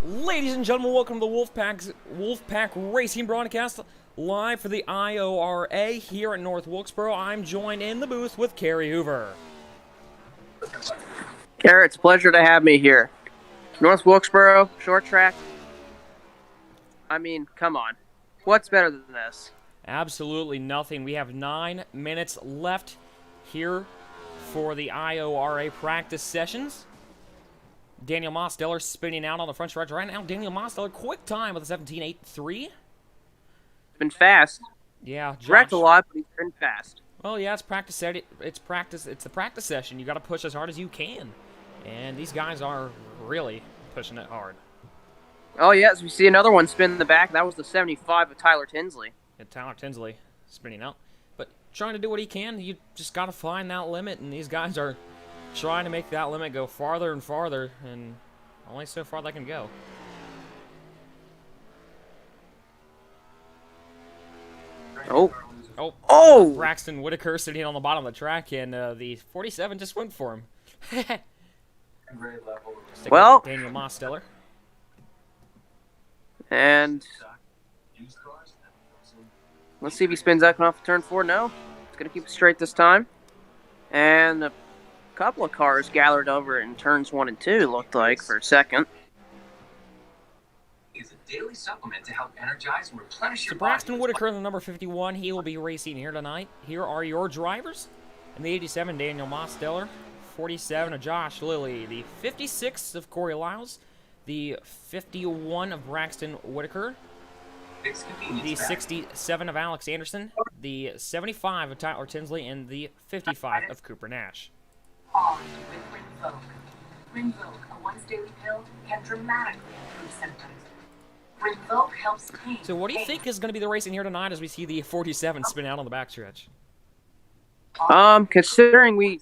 Ladies and gentlemen, welcome to the Wolfpack Racing broadcast live for the IORA here at North Wilkesboro. I'm joined in the booth with Carrie Hoover. Garrett, it's a pleasure to have me here. North Wilkesboro, short track. I mean, come on. What's better than this? Absolutely nothing. We have 9 minutes left here for the IORA practice sessions. Daniel Mosteller spinning out on the front stretch right now. Daniel Mosteller, quick time with a 17.83. Been fast. Yeah, Josh. Wrecked a lot, but he's been fast. Well, yeah, it's practice. It's practice. It's the practice session. You got to push as hard as you can, and these guys are really pushing it hard. Oh yes, we see another one spin in the back. That was the 75 of Tyler Tinsley. And Tyler Tinsley spinning out, but trying to do what he can. You just got to find that limit, and these guys are trying to make that limit go farther and farther, and only so far they can go. Oh! Braxton Whitaker sitting on the bottom of the track, and the 47 just went for him. Well, Daniel Mosteller. And let's see if he spins out off turn 4. No, he's going to keep it straight this time. And a couple of cars gathered over in turns 1 and 2, looked like, for a second. Is a daily supplement to help energize and replenish your So Braxton Whitaker, the number 51, he will be racing here tonight. Here are your drivers. In the 87, Daniel Mosteller. 47 of Josh Lilly. The 56 of Corey Lyles. The 51 of Braxton Whitaker. The 67 of Alex Anderson. The 75 of Tyler Tinsley. And the 55 of Cooper Nash. Armed with Rinvoq. Rinvoq, a once-daily pill, can dramatically improve symptoms. Rinvoq helps pain. So what do you think is going to be the racing here tonight as we see the 47 spin out on the backstretch? Considering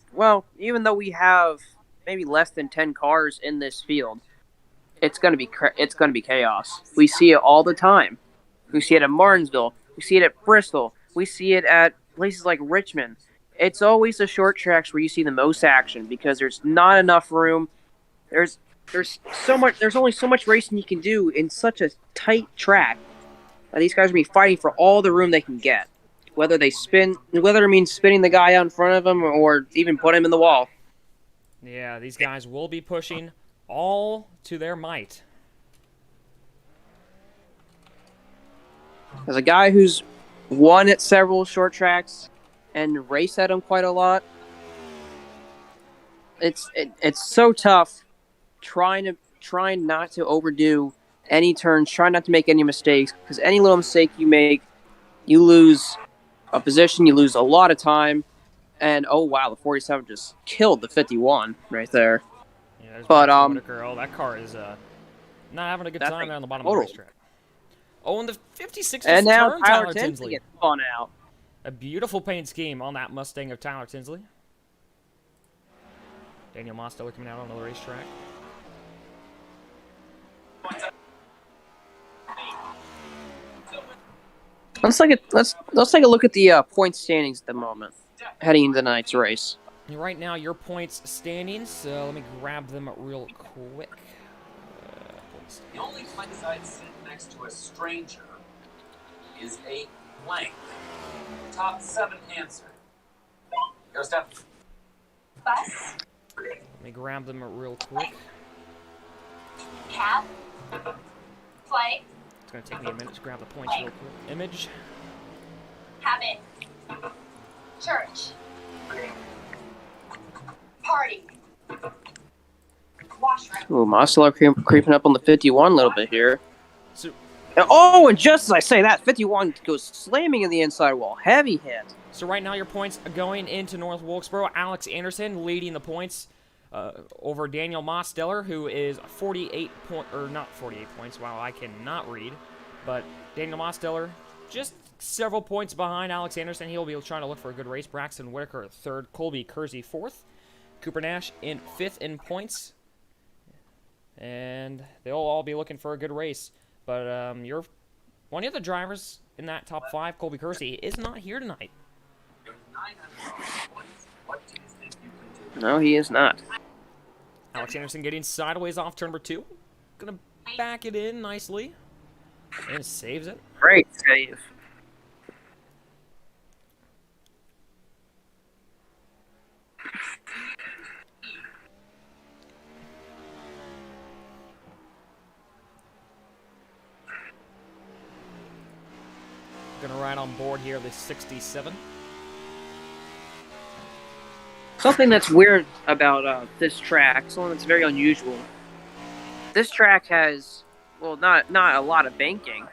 even though we have maybe less than 10 cars in this field, it's gonna be chaos. We see it all the time. We see it at Martinsville. We see it at Bristol. We see it at places like Richmond. It's always the short tracks where you see the most action because there's not enough room. There's only so much racing you can do in such a tight track. These guys are gonna be fighting for all the room they can get. Whether it means spinning the guy out in front of them or even put him in the wall. Yeah, these guys will be pushing all to their might. As a guy who's won at several short tracks and raced at them quite a lot, it's so tough trying not to overdo any turns, trying not to make any mistakes, because any little mistake you make, you lose a position, you lose a lot of time, and oh wow, the 47 just killed the 51 right there. Yeah, but that car is not having a good time there on the bottom of the racetrack. Oh, and the 56 and now turn Tyler Tinsley gets spun out. A beautiful paint scheme on that Mustang of Tyler Tinsley. Daniel Mosteller coming out on the racetrack. Let's take a look at the point standings at the moment, heading into tonight's race. Right now, your points standings. So let me grab them real quick. The only place I'd sit next to a stranger is a blank. Top 7 answer. Go, Steph. Bus. Let me grab them real quick. Cab. Flight. It's going to take me a minute to grab the points real quick. Image. Habit. Church. Party. Washroom. Ooh, Mosteller creeping up on the 51 a little bit here. So, and just as I say that, 51 goes slamming in the inside wall. Heavy hit. So right now your points going into North Wilkesboro. Alex Anderson leading the points over Daniel Mosteller, who is not 48 points. Wow, I cannot read. But Daniel Mosteller just several points behind Alex Anderson. He'll be trying to look for a good race. Braxton Whitaker 3rd. Colby Kersey 4th. Cooper Nash in 5th in points. And they'll all be looking for a good race. But one of the drivers in that top 5, Colby Kersey, is not here tonight. No, he is not. Alex Anderson getting sideways off turn number 2. Gonna back it in nicely. And saves it. Great save. Gonna ride on board here the 67. Something that's weird about this track, something that's very unusual. This track has, well, not a lot of banking,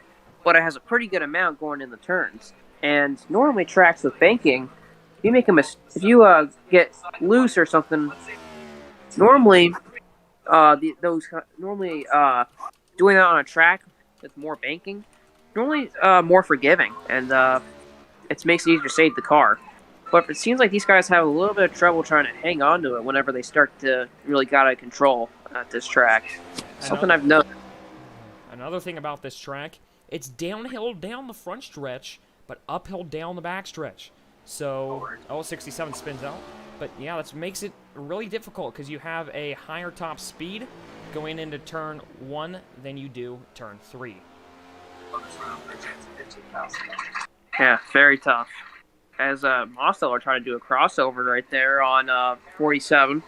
but it has a pretty good amount going in the turns. And normally tracks with banking, if you make a if you get loose or something, normally doing that on a track with more banking, normally more forgiving, and it makes it easier to save the car. But it seems like these guys have a little bit of trouble trying to hang on to it whenever they start to really get out of control at this track. Something I've noticed. Another thing about this track, it's downhill down the front stretch, but uphill down the back stretch. So, 67 spins out. But yeah, that makes it really difficult because you have a higher top speed going into turn 1 than you do turn 3. Yeah, very tough. As Mosteller trying to do a crossover right there on 47.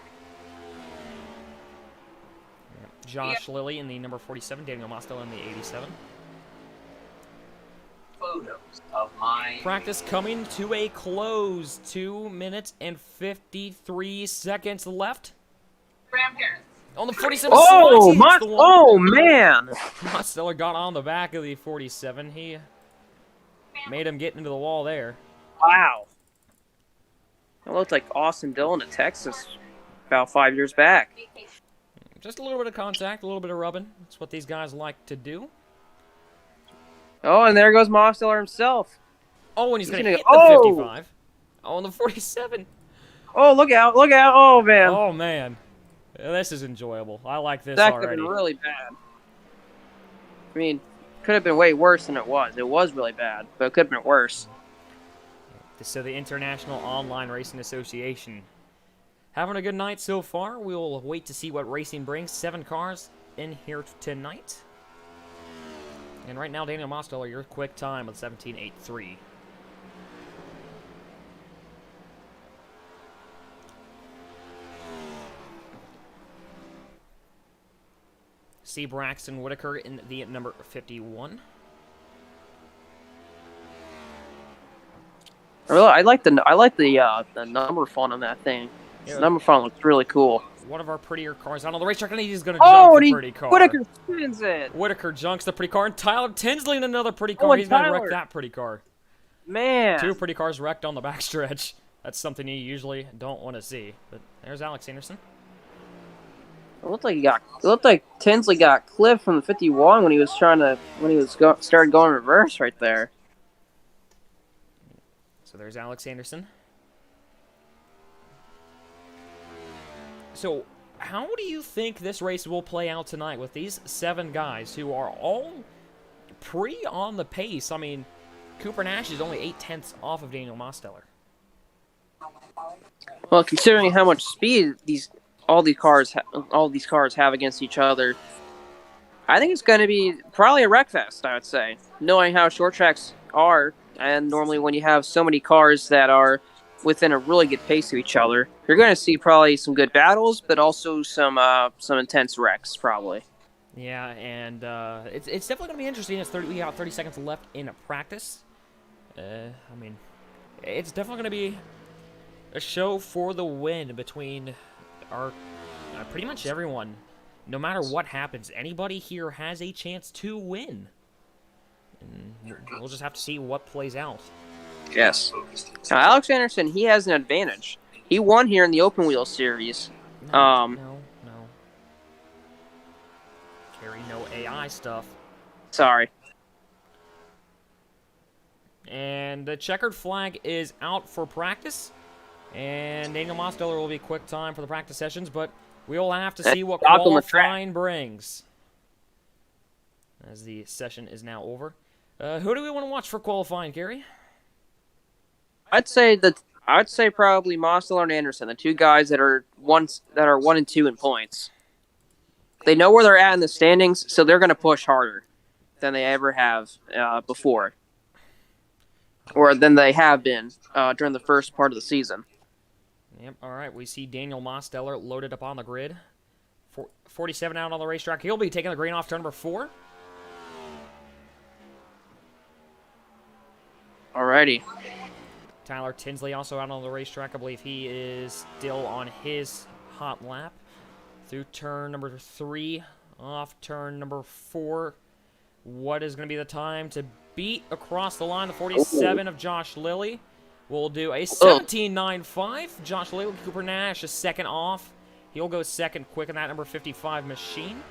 Josh Lilly in the number 47, Daniel Mosteller in the 87. Photos of my Practice coming to a close. 2 minutes and 53 seconds left. Grandparents. On the 47 Oh, slides, he hits the wall. oh man! Mosteller got on the back of the 47. He made him get into the wall there. Wow. It looked like Austin Dillon at Texas about 5 years back. Just a little bit of contact, a little bit of rubbing. That's what these guys like to do. Oh, and there goes Mosteller himself. Oh, and he's going to gonna hit go- the oh! 55. Oh, on the 47. Oh, look out, look out. Oh, man. Oh, man. This is enjoyable. I like this That could have already. been really bad. I mean, could have been way worse than it was. It was really bad, but it could have been worse. So the International Online Racing Association. Having a good night so far. We'll wait to see what racing brings. 7 cars in here tonight. And right now, Daniel Mosteller, your quick time with 17.83. See Braxton Whitaker in the number 51. I like the number font on that thing. Yeah. The number font looks really cool. One of our prettier cars. I know the racetrack, and he's going to Oh, jump and the he pretty car. Whitaker spins it. Whitaker junks the pretty car, and Tyler Tinsley in another pretty car. Oh, and He's going to wreck Tyler. that pretty car. Man. 2 pretty cars wrecked on the backstretch. That's something you usually don't want to see. But there's Alex Anderson. It looked like Tinsley got clipped from the 51 when he was started going reverse right there. So there's Alex Anderson. So how do you think this race will play out tonight with these 7 guys who are all pretty on the pace? I mean, Cooper Nash is only 8/10 off of Daniel Mosteller. Well, considering how much speed all these cars have against each other, I think it's going to be probably a wreck fest, I would say. Knowing how short tracks are, and normally when you have so many cars that are within a really good pace of each other, you're going to see probably some good battles, but also some intense wrecks, probably. Yeah, and it's definitely going to be interesting. We got 30 seconds left in practice. I mean, it's definitely going to be a show for the win between our pretty much everyone. No matter what happens, anybody here has a chance to win. And we'll just have to see what plays out. Yes. Now, Alex Anderson, he has an advantage. He won here in the Open Wheel Series. No. Carry no AI stuff. Sorry. And the checkered flag is out for practice. And Daniel Mosteller will be quick time for the practice sessions, but we'll have to see what Stop on the track. qualifying brings. As the session is now over. Who do we want to watch for qualifying, Gary? I'd say probably Mosteller and Anderson, the 2 guys that are 1 and 2 in points. they know where they're at in the standings, so they're going to push harder than they ever have before, or than they have been during the first part of the season. Yep. All right. We see Daniel Mosteller loaded up on the grid. 47 out on the racetrack. He'll be taking the green off turn number 4. Alrighty. Tyler Tinsley also out on the racetrack. I believe he is still on his hot lap. Through turn number 3, off turn number 4. What is going to be the time to beat across the line? The 47 of Josh Lilly will do a 17.95. Josh Lilly, Cooper Nash is second off. He'll go second quick in that number 55 machine.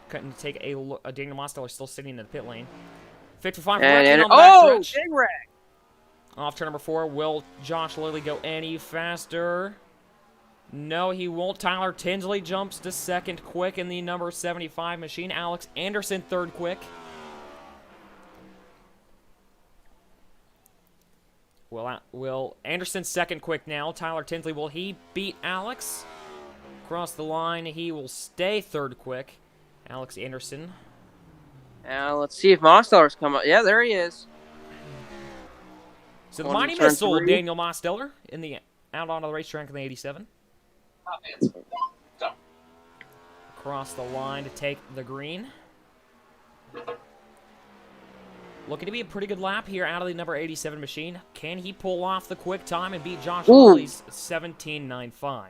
Couldn't take a look. Daniel Mosteller still sitting in the pit lane. 55 And on the backstretch. big wreck. Off turn number 4. Will Josh Lilly go any faster? No, he won't. Tyler Tinsley jumps to second quick in the number 75 machine. Alex Anderson third quick. Will Anderson second quick now. Tyler Tinsley, will he beat Alex? Across the line, he will stay third quick. Alex Anderson. Now let's see if Mosteller's come up. Yeah, there he is. So the On mighty turn missile, 3. Daniel Mosteller, in the out onto the racetrack in the 87. Top answer. Go. Across the line to take the green. Looking to be a pretty good lap here out of the number 87 machine. Can he pull off the quick time and beat Josh Lilly's 17.95? I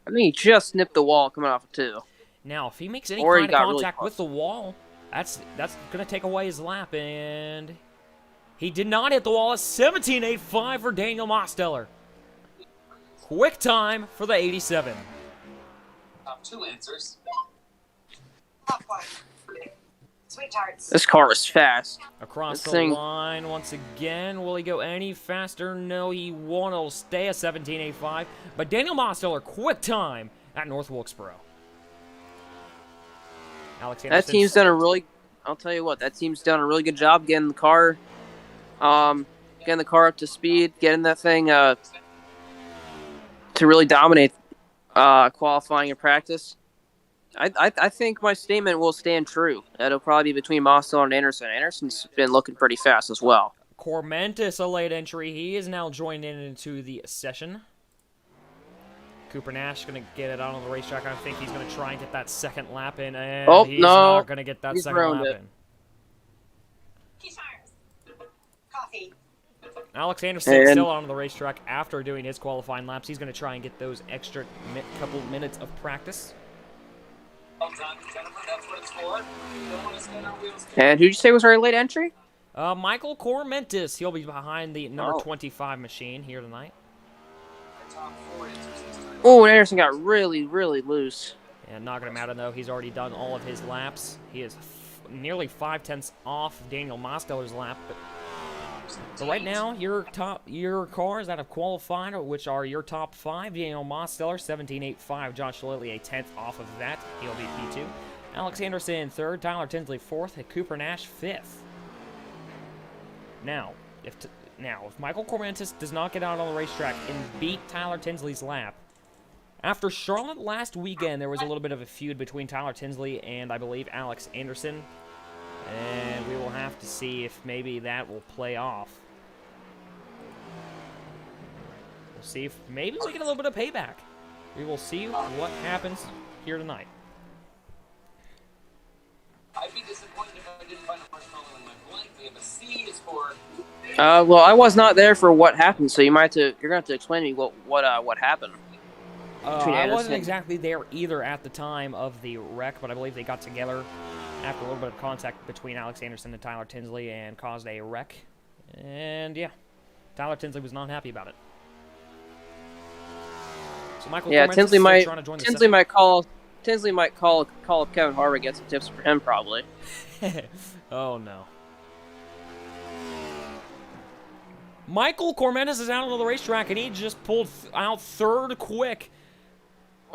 think he just snipped the wall coming off of 2. Now, if he makes any Or he kind of got really contact close. with the wall, that's going to take away his lap, and he did not hit the wall. A 17.85 for Daniel Mosteller. Quick time for the 87. Top 2 answers. Top 1. Sweet tarts. This car is fast. Across This the thing- line once again. Will he go any faster? No, he won't. It'll stay a 17.85. But Daniel Mosteller, quick time at North Wilkesboro. Alex That Anderson. team's done a really. I'll tell you what. That team's done a really good job getting the car, getting the car up to speed, getting that thing to really dominate qualifying and practice. I think my statement will stand true. It'll probably be between Mosteller and Anderson. Anderson's been looking pretty fast as well. Cormentis, a late entry. He is now joined into the session. Cooper Nash going to get it out on the racetrack. I think he's going to try and get that second lap in, and he's not going to get that He's second ruined lap it. in. Guitars. Coffee. Alex Anderson And- still on the racetrack after doing his qualifying laps. He's going to try and get those extra couple minutes of practice. Well done, Jennifer. That's what it's for. Don't want to spin our wheels. And who'd you say was our late entry? Michael Cormentis, he'll be behind the number Oh. 25 machine here tonight. Top 4 answers this time. Oh, and Anderson got really, really loose. And not going to matter, though. He's already done all of his laps. He is nearly 5/10 off Daniel Mosteller's lap. But so right now, your cars that have qualified, which are your top 5, Daniel Mosteller, 17.85. Josh Lilly, a 10th off of that. He'll be P2. Alex Anderson, 3rd. Tyler Tinsley, 4th. And Cooper Nash, 5th. Now, if Michael Cormentis does not get out on the racetrack and beat Tyler Tinsley's lap, after Charlotte last weekend, there was a little bit of a feud between Tyler Tinsley and, I believe, Alex Anderson. And we will have to see if maybe that will play off. We'll see if maybe we get a little bit of payback. We will see what happens here tonight. I'd be disappointed if I didn't find a marshmallow in my blank. We have a C is for. Well, I was not there for what happened, so you're gonna have to explain to me what happened. Between I Anderson wasn't and- exactly there either at the time of the wreck, but I believe they got together after a little bit of contact between Alex Anderson and Tyler Tinsley and caused a wreck. And yeah, Tyler Tinsley was not happy about it. So Michael Yeah, Cormentis Tinsley still might trying to join the Tinsley might call up Kevin Harvick, get some tips for him probably. session. Oh no. Michael Cormentis is out on the racetrack, and he just pulled out 3rd quick.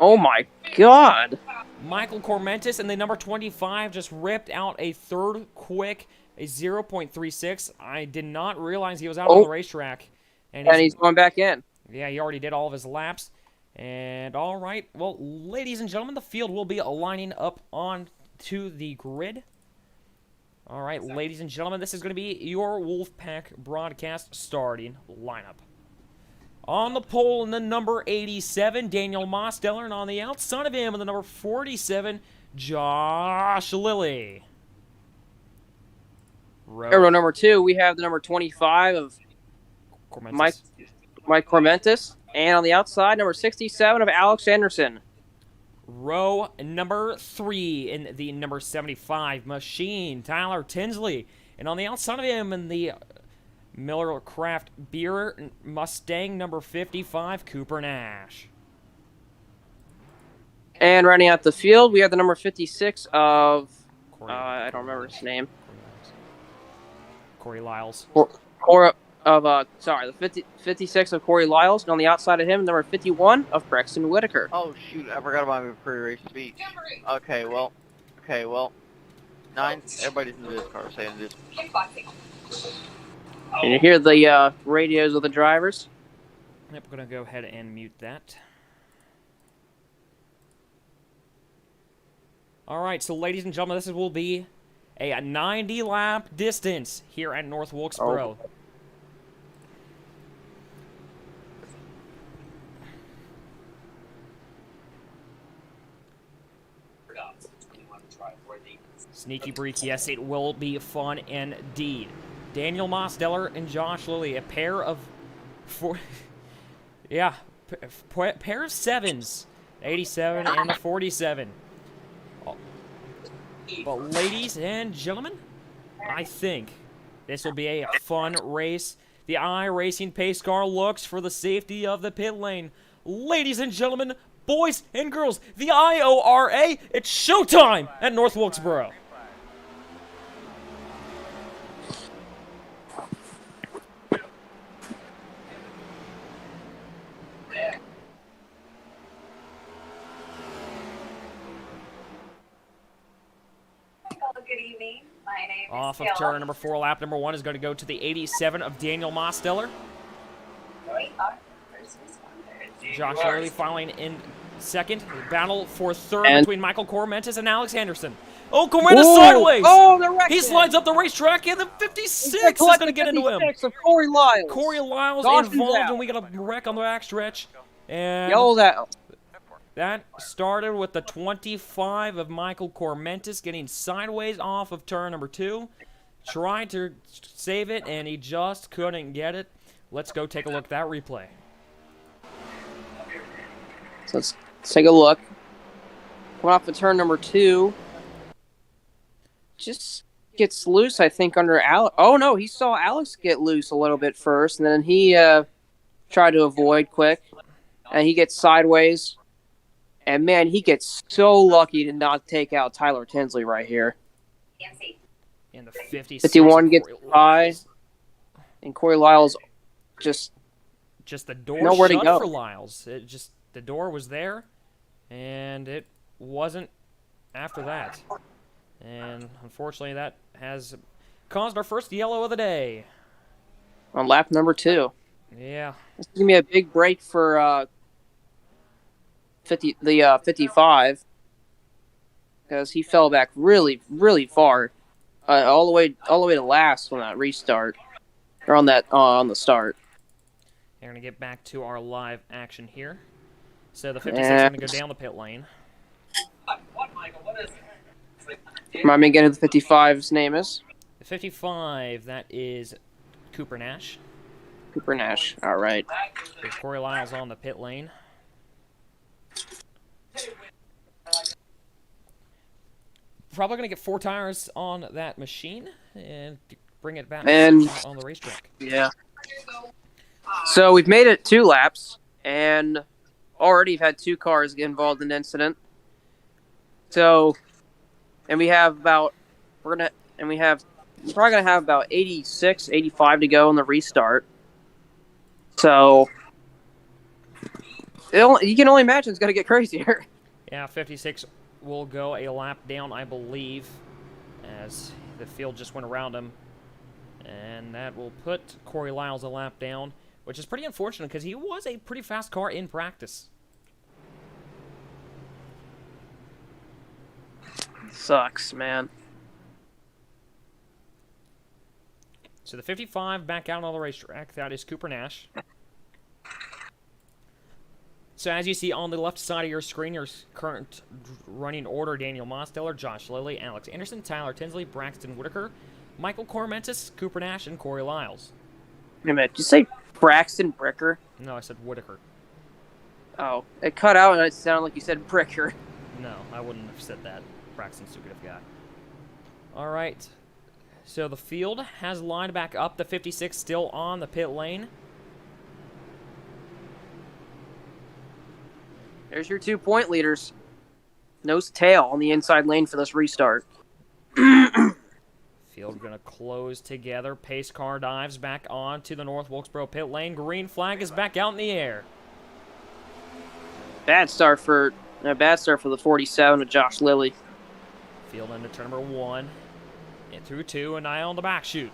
Oh my God! Michael Cormentis and the number 25 just ripped out a 3rd quick, a 0.36. I did not realize he was out on the racetrack. And he's going back in. Yeah, he already did all of his laps. And all right, well, ladies and gentlemen, the field will be lining up on to the grid. All right, ladies and gentlemen, this is going to be your Wolfpack broadcast starting lineup. On the pole in the number 87, Daniel Mosteller, and on the outside of him in the number 47, Josh Lilly. Aero number 2, we have the number 25 of Mike Cormentis. And on the outside, number 67 of Alex Anderson. Row number 3 in the number 75 machine, Tyler Tinsley. And on the outside of him in the Miller Craft Beer Mustang number 55, Cooper Nash. And running out the field, we have the number 56 of, I don't remember his name. Corey Lyles. The 56 of Corey Lyles, and on the outside of him, number 51 of Braxton Whitaker. Oh shoot, I forgot about my pre-race speech. Okay, well. 9, everybody's in this car saying this. And you hear the radios of the drivers. Yep, we're going to go ahead and mute that. All right, so ladies and gentlemen, this will be a 90-lap distance here at North Wilkesboro. Oh. Sneaky Break, yes, it will be fun indeed. Daniel Mosteller and Josh Lilly, a pair of pair of 7s, 87 and the 47. But ladies and gentlemen, I think this will be a fun race. The iRacing pace car looks for the safety of the pit lane. Ladies and gentlemen, boys and girls, the IORA, it's showtime at North Wilkesboro. Good evening. My name is Off of Taylor. turn number 4, lap number 1 is going to go to the 87 of Daniel Mosteller. We are first responders. Josh Lilly following in second. Battle for third And- between Michael Cormentis and Alex Anderson. Oh, Cormentis sideways! Oh, the wreck! He slides up the racetrack, and the 56 is going to get into him. 56 of Corey Lyles. Corey Lyles Dodges involved, out. and we got a wreck on the backstretch. And Yelled out. that started with the 25 of Michael Cormentis getting sideways off of turn number 2. Tried to save it, and he just couldn't get it. Let's go take a look at that replay. So let's take a look. Coming off of turn number 2. Just gets loose, I think, under Alex. Oh, no, he saw Alex get loose a little bit first, and then he tried to avoid quick. And he gets sideways. And, man, he gets so lucky to not take out Tyler Tinsley right here. In the 56, 51 gets Corey by. Lyles. And Corey Lyles just The door nowhere to shut go. for Lyles. The door was there, and it wasn't after that. And unfortunately, that has caused our first yellow of the day. on lap number 2. Yeah. This is going to be a big break for 55 because he fell back really, really far, all the way to last on that restart or on the start. We're going to get back to our live action here. So the 56 is going to go down the pit lane. What, Michael? What is it? Remind me again who the 55's name is. The 55, that is Cooper Nash. Cooper Nash. All right. There's Corey Lyles on the pit lane. Probably going to get 4 tires on that machine and bring it back And- on the racetrack. Yeah. So we've made it 2 laps and already have had 2 cars get involved in the incident. So, and we have we're probably gonna have about 86, 85 to go in the restart. So, you can only imagine it's gonna get crazier. Yeah, 56 will go a lap down, I believe, as the field just went around him. And that will put Corey Lyles a lap down, which is pretty unfortunate because he was a pretty fast car in practice. Sucks, man. So the 55 back out on the racetrack. That is Cooper Nash. So as you see on the left side of your screen, your current running order: Daniel Mosteller, Josh Lilly, Alex Anderson, Tyler Tinsley, Braxton Whitaker, Michael Cormentis, Cooper Nash, and Corey Lyles. Wait a minute, did you say Braxton Bricker? No, I said Whitaker. Oh, it cut out and it sounded like you said Bricker. No, I wouldn't have said that. Braxton's too good of a guy. All right. So the field has lined back up. The 56 still on the pit lane. There's your 2-point leaders. Nose to tail on the inside lane for this restart. Field going to close together. Pace car dives back on to the North Wilkesboro pit lane. Green flag is back out in the air. Bad start for the 47 of Josh Lilly. Field into turn number 1. And through 2, and eye on the back chute.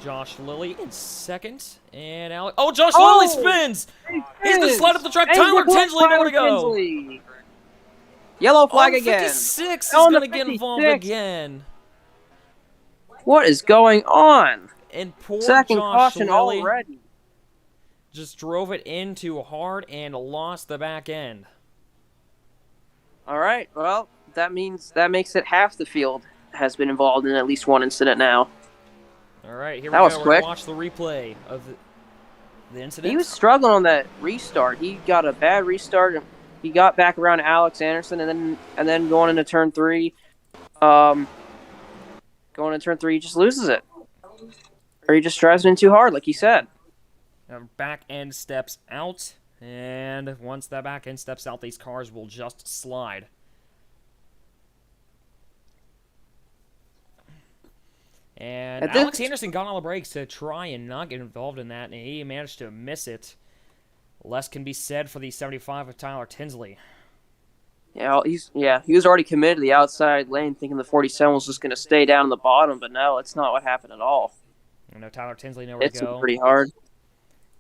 Josh Lilly in second. And Alex. Oh, Josh Lilly spins! He's going to slide up the track. Tyler Tinsley nowhere to go. Tinsley. Yellow flag again. 56 is On the going to get involved 56. again. What is going on? And poor Second Josh caution Lilly already. just drove it in too hard and lost the back end. All right. Well, that makes it half the field has been involved in at least one incident now. All right, here That we was go. We're quick. gonna watch the replay of the incident. He was struggling on that restart. He got a bad restart. He got back around to Alex Anderson, and then going into turn 3, he just loses it, or he just drives it in too hard, like he said. Now, back end steps out, and once that back end steps out, these cars will just slide. And Alex Anderson got on the brakes to try and not get involved in that, and he managed to miss it. Less can be said for the 75 of Tyler Tinsley. Yeah, he was already committed to the outside lane, thinking the 47 was just going to stay down in the bottom, but no, that's not what happened at all. I know Tyler Tinsley nowhere to It's go. pretty hard.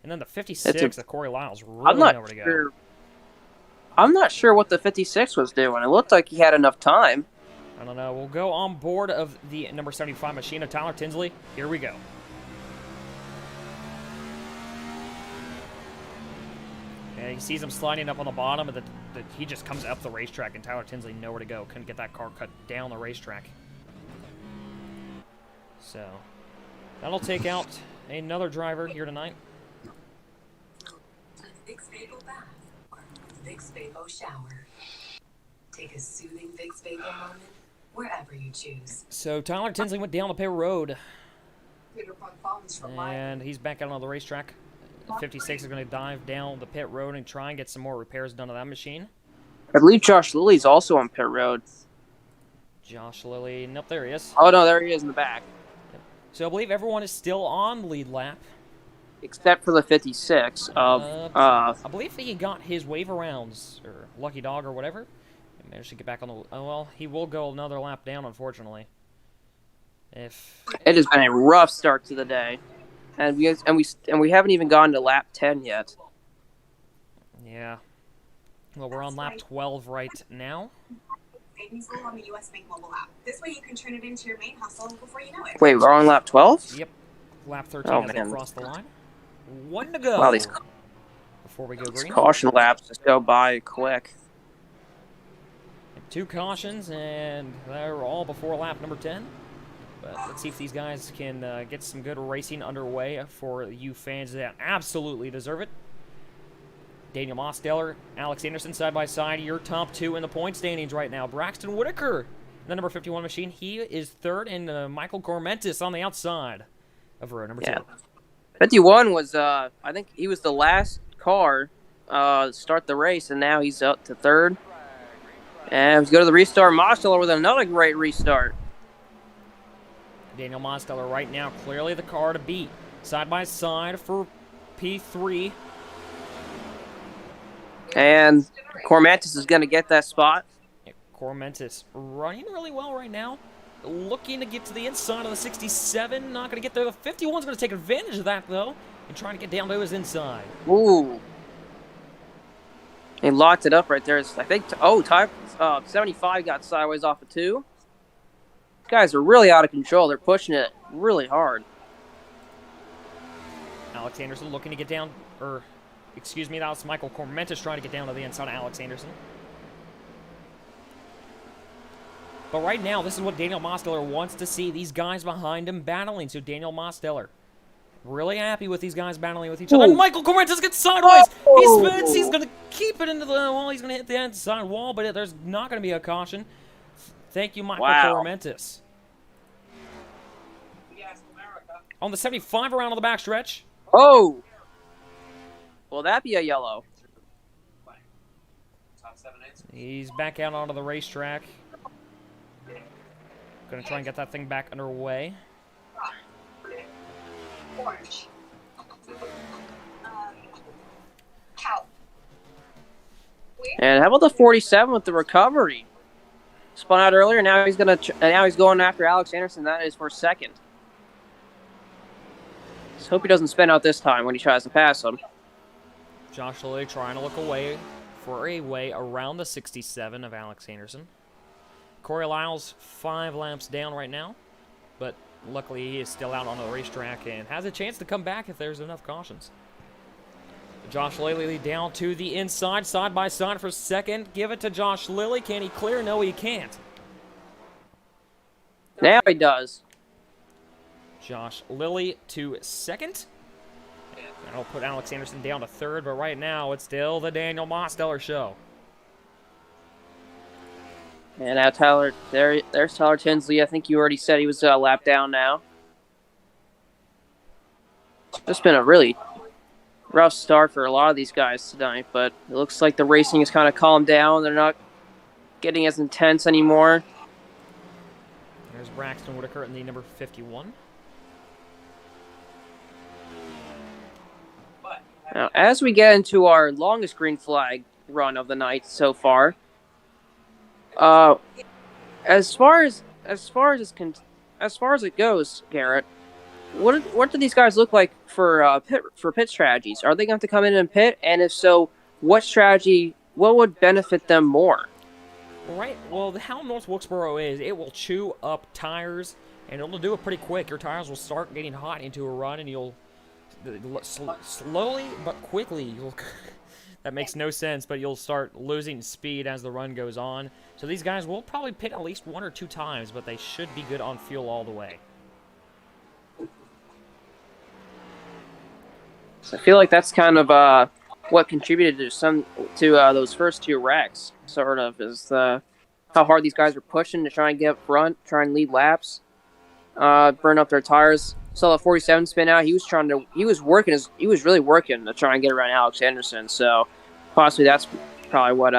And then the 56 of Corey Lyles really I'm not nowhere to go. sure. I'm not sure what the 56 was doing. It looked like he had enough time. I don't know. We'll go on board of the number 75 machine of Tyler Tinsley. Here we go. And he sees him sliding up on the bottom, and he just comes up the racetrack, and Tyler Tinsley nowhere to go. Couldn't get that car cut down the racetrack. So, that'll take out another driver here tonight. Vicks Vapor Bath or Vicks Vapor Shower. Take a soothing Vicks Vapor moment wherever you choose. So, Tyler Tinsley went down the pit road, and he's back out on the racetrack. 56 is going to dive down the pit road and try and get some more repairs done to that machine. I believe Josh Lilly's also on pit road. Josh Lilly, nope, there he is. Oh, no, there he is in the back. So I believe everyone is still on the lead lap. Except for the 56 of... I believe he got his wave arounds, or lucky dog, or whatever. He managed to get back on the... Oh, well, he will go another lap down, unfortunately. It has been a rough start to the day. And we haven't even gotten to lap 10 yet. Yeah. Well, we're on lap 12 right now. Savings goal on the US Bank mobile app. This way you can turn it into your main hustle before you know it. Wait, we're on lap 12? Yep. Lap 13 Oh, as they man. cross the line. One to go. Wow, these before we go green. caution laps just go by quick. 2 cautions, and they're all before lap number 10. But let's see if these guys can get some good racing underway for you fans that absolutely deserve it. Daniel Mosteller, Alex Anderson side by side. Your top 2 in the point standings right now. Braxton Whitaker, the number 51 machine. He is third, and Michael Cormentis on the outside of row number 2. 51 was, I think he was the last car to start the race, and now he's up to third. And we go to the restart. Mosteller with another great restart. Daniel Mosteller right now clearly the car to beat. Side by side for P3. And Cormentis is going to get that spot. Yeah, Cormentis running really well right now. Looking to get to the inside of the 67. Not going to get there. The 51's going to take advantage of that, though, and trying to get down to his inside. Ooh. He locked it up right there. I think. Oh, 75 got sideways off of 2. These guys are really out of control. They're pushing it really hard. Alex Anderson looking to get down, or excuse me, that was Michael Cormentis trying to get down to the inside of Alex Anderson. But right now, this is what Daniel Mosteller wants to see, these guys behind him battling. So Daniel Mosteller, really happy with these guys battling with each other. And Michael Cormentis gets sideways. He spins. He's going to keep it into the wall. He's going to hit the inside wall, but there's not going to be a caution. Thank you, Michael Cormentis. On the 75 around on the backstretch. Oh! Will that be a yellow? He's back out onto the racetrack. Gonna try and get that thing back underway. Orange. Cow. And how about the 47 with the recovery? Spun out earlier. Now he's going after Alex Anderson. That is for second. Just hope he doesn't spin out this time when he tries to pass him. Josh Lilly trying to look away for a way around the 67 of Alex Anderson. Corey Lyles 5 laps down right now, but luckily he is still out on the racetrack and has a chance to come back if there's enough cautions. Josh Lilly down to the inside, side by side for second. Give it to Josh Lilly. Can he clear? No, he can't. Now he does. Josh Lilly to second. That'll put Alex Anderson down to third, but right now it's still the Daniel Mosteller show. And now Tyler, there's Tyler Tinsley. I think you already said he was a lap down now. It's been a really rough start for a lot of these guys tonight, but it looks like the racing has kind of calmed down. They're not getting as intense anymore. There's Braxton Whitaker in the number 51. Now, as we get into our longest green flag run of the night so far, as far as it goes, Garrett, what do these guys look like for pit strategies? Are they going to come in and pit? And if so, what would benefit them more? Right. Well, how North Wilkesboro is, it will chew up tires, and it'll do it pretty quick. Your tires will start getting hot into a run, and you'll slowly but quickly, that makes no sense, but you'll start losing speed as the run goes on. So these guys will probably pit at least 1 or 2 times, but they should be good on fuel all the way. So I feel like that's kind of what contributed to those first 2 wrecks. Sort of is how hard these guys are pushing to try and get up front, try and lead laps, burn up their tires. Saw the 47 spin out. He was really working to try and get around Alex Anderson. So possibly that's probably what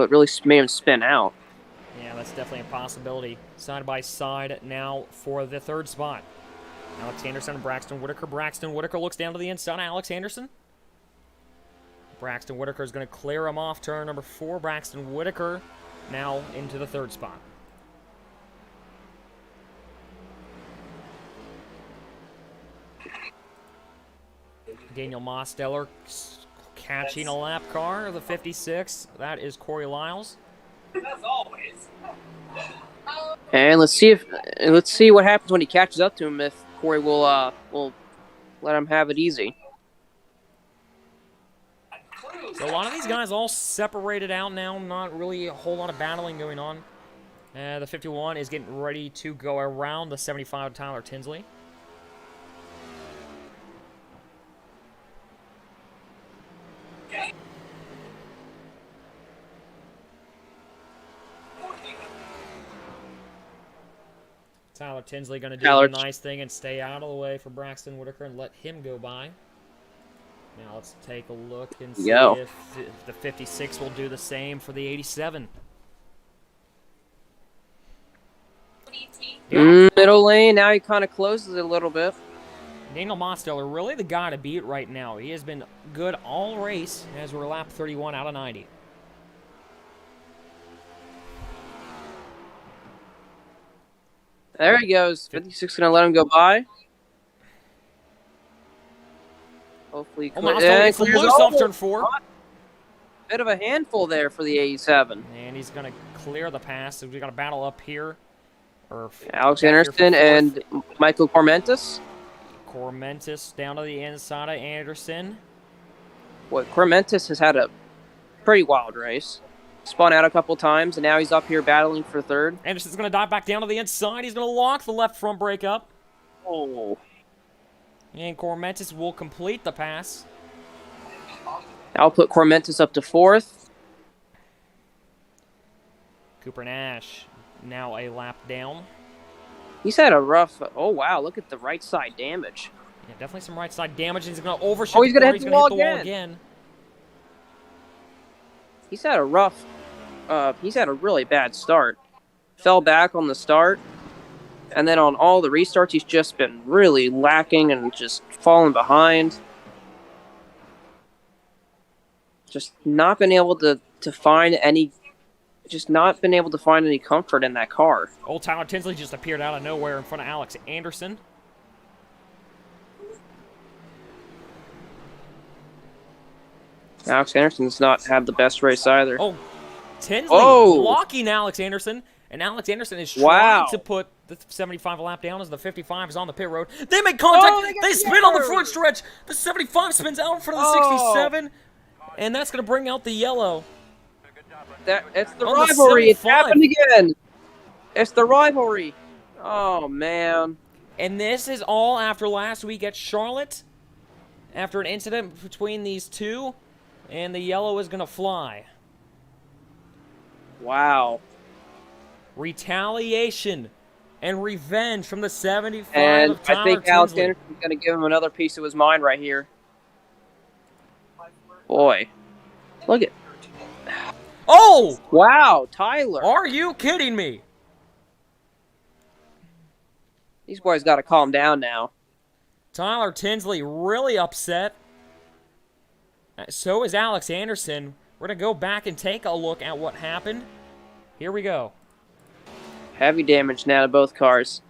really made him spin out. Yeah, that's definitely a possibility. Side by side now for the 3rd spot. Alex Anderson and Braxton Whitaker. Braxton Whitaker looks down to the inside of Alex Anderson. Braxton Whitaker is going to clear him off turn number 4. Braxton Whitaker now into the 3rd spot. Daniel Mosteller catching a lap car, the 56. That is Corey Lyles. As always. And let's see what happens when he catches up to him. If Corey will let him have it easy. So a lot of these guys all separated out now. Not really a whole lot of battling going on. The 51 is getting ready to go around the 75 Tyler Tinsley. Tyler Tinsley going to do the nice thing and stay out of the way for Braxton Whitaker and let him go by. Now let's take a look and see if the 56 will do the same for the 87. Middle lane, now he kind of closes it a little bit. Daniel Mosteller, really the guy to beat right now. He has been good all race as we're lap 31 out of 90. There he goes. 56 going to let him go by. Hopefully, Mosteller gets loose off turn 4. bit of a handful there for the 87. And he's going to clear the pass. So we got a battle up here. Alex back here for Anderson fourth. and Michael Cormentis. Cormentis down to the inside of Anderson. What Cormentis has had a pretty wild race. Spun out a couple times, and now he's up here battling for third. Anderson's going to dive back down to the inside. He's going to lock the left front brake up. Oh. And Cormentis will complete the pass. I'll put Cormentis up to fourth. Cooper Nash now a lap down. He's had a rough... Oh, wow. Look at the right side damage. Yeah, definitely some right side damage. He's going to overshoot. Oh, he's going to hit He's the gonna wall hit the wall again. again. He's had a rough... he's had a really bad start. Fell back on the start. And then on all the restarts, he's just been really lacking and just falling behind. Just not been able to find any... Just not been able to find any comfort in that car. Old Tyler Tinsley just appeared out of nowhere in front of Alex Anderson. Alex Anderson's not had the best race either. Oh, Tinsley blocking Alex Anderson. And Alex Anderson is trying to put the 75 lap down as the 55 is on the pit road. They make contact. They spin on the front stretch. The 75 spins out in front of the 67. And that's going to bring out the yellow. It's the On the rivalry. It's 75. happened again. It's the rivalry. Oh, man. And this is all after last week at Charlotte. After an incident between these two. And the yellow is going to fly. Wow. Retaliation and revenge from the 75 And of Tyler I think Alex Tinsley. Anderson's going to give him another piece of his mind right here. Boy. Look at... Oh! Wow, Tyler. Are you kidding me? These boys got to calm down now. Tyler Tinsley really upset. So is Alex Anderson. We're going to go back and take a look at what happened. Here we go. Heavy damage now to both cars.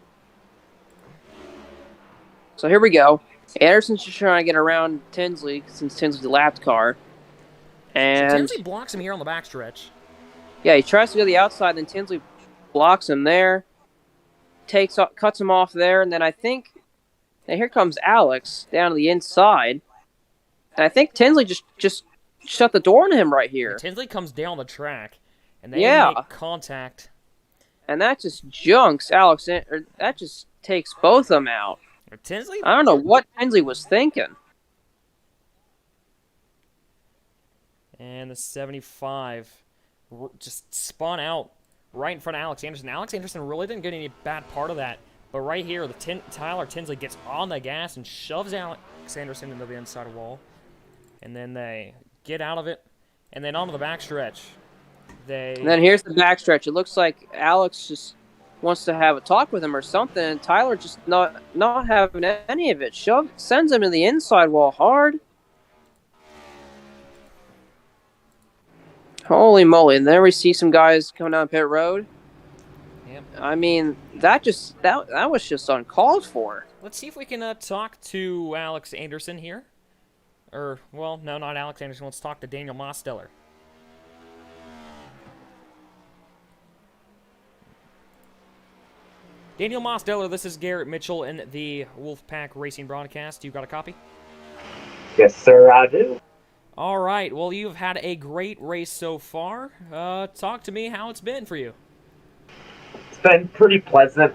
So here we go. Anderson's just trying to get around Tinsley since Tinsley's the lapped car. And Tinsley blocks him here on the backstretch. yeah, he tries to go to the outside, then Tinsley blocks him there. Cuts him off there, and then I think... Now here comes Alex down to the inside. And I think Tinsley just shut the door on him right here. Tinsley comes down the track, and they make contact. And that just junks Alex. That just takes both of them out. Tinsley? I don't know what Tinsley was thinking. And the 75 just spun out right in front of Alex Anderson. Alex Anderson really didn't get any bad part of that. But right here, Tyler Tinsley gets on the gas and shoves Alex Anderson into the inside wall. And then they get out of it. And then onto the backstretch. And then here's the backstretch. It looks like Alex just wants to have a talk with him or something. And Tyler just not having any of it. Sends him to the inside wall hard. Holy moly. And there we see some guys coming down pit road. Yep. I mean, that was just uncalled for. Let's see if we can talk to Alex Anderson here. Or, well, no, not Alex Anderson. Let's talk to Daniel Mosteller. Daniel Mosteller, this is Garrett Mitchell in the Wolfpack Racing broadcast. You got a copy? Yes, sir, I do. All right. Well, you've had a great race so far. Talk to me how it's been for you. It's been pretty pleasant.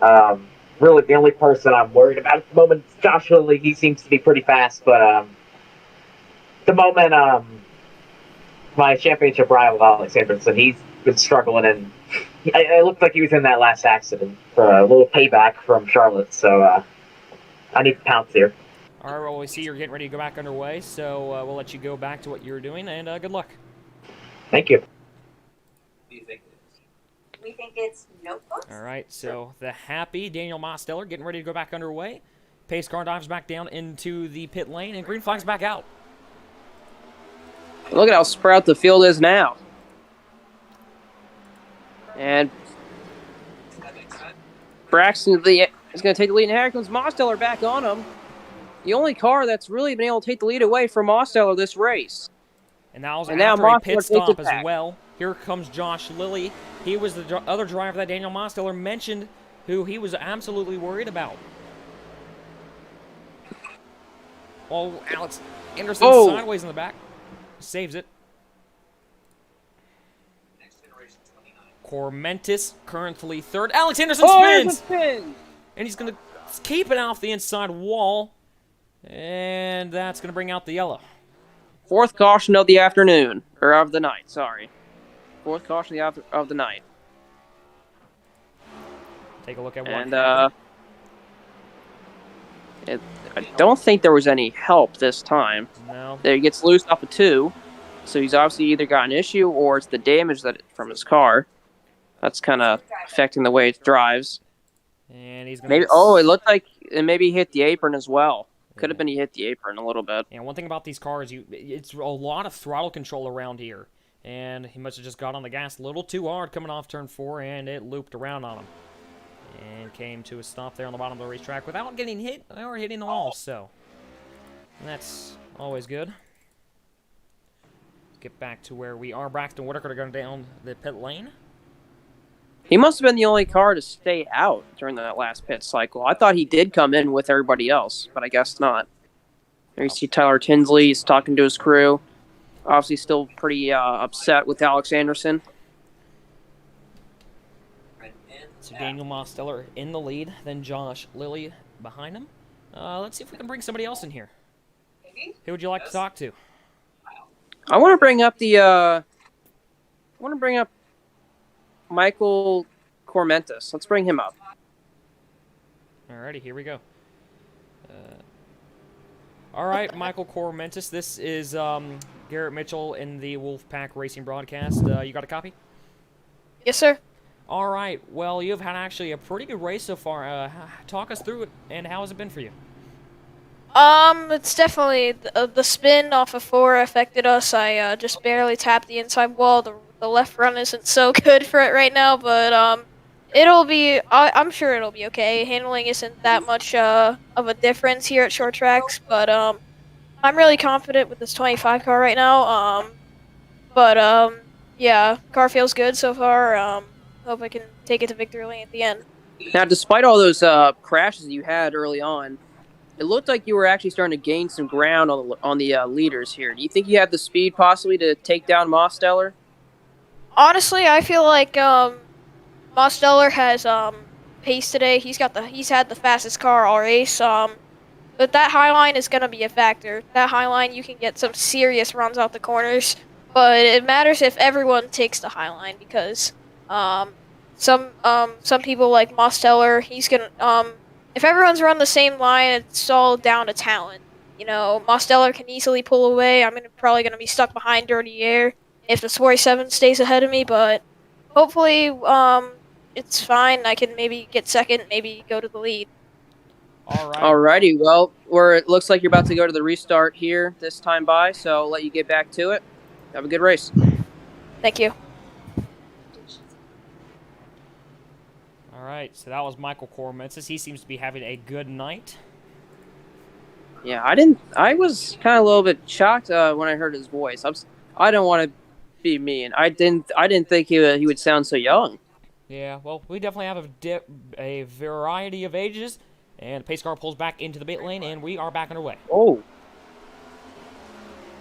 Really, the only person I'm worried about at the moment is Josh Lilly. He seems to be pretty fast, but at the moment, my championship rival, Alex Anderson, he's been struggling, and it looked like he was in that last accident for a little payback from Charlotte, so I need to pounce here. All right, well, we see you're getting ready to go back underway, so we'll let you go back to what you were doing, and good luck. Thank you. We think it's notebooks. All right, so the happy Daniel Mosteller getting ready to go back underway. Pace car dives back down into the pit lane, and green flag's back out. Look at how spread out the field is now. And Braxton is going to take the lead, and here comes Mosteller back on him. The only car that's really been able to take the lead away from Mosteller this race. And that was And now after a Mosteller pit takes stop it as back. well. Here comes Josh Lilly. He was the other driver that Daniel Mosteller mentioned, who he was absolutely worried about. Oh, Alex Anderson sideways in the back. Saves it. Cormentis currently third. Alex Anderson spins! Spin! And he's going to keep it off the inside wall. And that's going to bring out the yellow. Fourth caution of the afternoon. Or of the night, sorry. Fourth caution of the night. Take a look at what And, happened. I don't think there was any help this time. No. There, he gets loose off of 2. So he's obviously either got an issue or it's the damage from his car. That's kind of affecting the way it drives. And he's going Maybe. Oh, it looked like maybe he hit the apron as well. Could have been he hit the apron a little bit. And one thing about these cars, it's a lot of throttle control around here. And he must have just got on the gas a little too hard coming off turn 4, and it looped around on him. And came to a stop there on the bottom of the racetrack without getting hit or hitting the wall, so that's always good. Let's get back to where we are. Braxton Whitaker going down the pit lane. He must have been the only car to stay out during that last pit cycle. I thought he did come in with everybody else, but I guess not. There you see Tyler Tinsley. He's talking to his crew. Obviously still pretty upset with Alex Anderson. So Daniel Mosteller in the lead, then Josh Lilly behind him. Let's see if we can bring somebody else in here. Who would you like to talk to? I want to bring up Michael Cormentis. Let's bring him up. Alrighty, here we go. All right, Michael Cormentis. This is Garrett Mitchell in the Wolfpack Racing broadcast. You got a copy? Yes, sir. All right. Well, you've had actually a pretty good race so far. Talk us through it, and how has it been for you? It's definitely the spin off of 4 affected us. I just barely tapped the inside wall. The left run isn't so good for it right now, but it'll be. I'm sure it'll be okay. Handling isn't that much of a difference here at short tracks, but I'm really confident with this 25 car right now. Yeah, car feels good so far. Hope I can take it to victory lane at the end. Now, despite all those crashes you had early on, it looked like you were actually starting to gain some ground on the leaders here. Do you think you have the speed possibly to take down Mosteller? Honestly, I feel like Mosteller has pace today. He's had the fastest car all race. But that high line is gonna be a factor. That high line, you can get some serious runs out the corners. But it matters if everyone takes the high line because some people like Mosteller, he's gonna if everyone's run the same line, it's all down to talent. You know, Mosteller can easily pull away. I'm probably gonna be stuck behind Dirty Air if the 47 stays ahead of me, but hopefully it's fine. I can maybe get second, maybe go to the lead. All right. Alrighty, well, it looks like you're about to go to the restart here this time by, so I'll let you get back to it. Have a good race. Thank you. All right, so that was Michael Cormentis. He seems to be having a good night. Yeah, I was kind of a little bit shocked when I heard his voice. I don't want to be mean. I didn't think he would sound so young. Yeah, well, we definitely have a variety of ages, and the pace car pulls back into the pit lane, and we are back underway. Oh.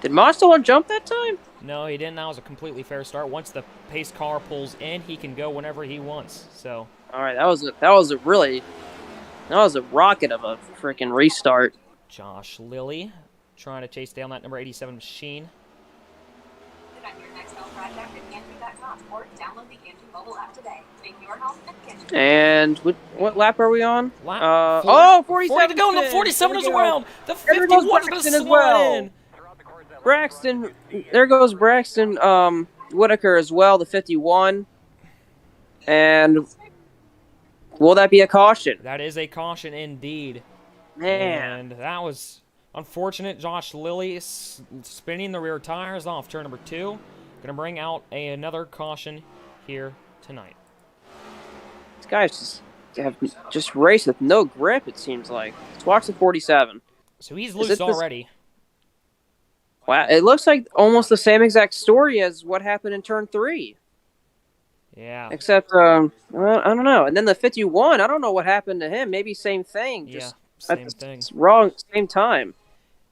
Did Mosteller jump that time? No, he didn't. That was a completely fair start. Once the pace car pulls in, he can go whenever he wants. So. All right, that was a rocket of a freaking restart. Josh Lilly trying to chase down that number 87 machine. On your next health project at Gantry.com or download the Gantry mobile app today. Make your health and Gantry. And what lap are we on? Lap 47 40 to go. The 47 is around. The 51 is going to slide in. Braxton, there goes Braxton Whitaker as well, the 51. And will that be a caution? That is a caution indeed. Man. And that was unfortunate. Josh Lilly spinning the rear tires off turn number 2. Going to bring out another caution here tonight. These guys have just raced with no grip, it seems like. Let's watch the 47. So he's loose already. Wow, it looks like almost the same exact story as what happened in turn 3. Yeah. Except, I don't know. And then the 51, I don't know what happened to him. Maybe same thing. Yeah, Just same at the thing. wrong, same time.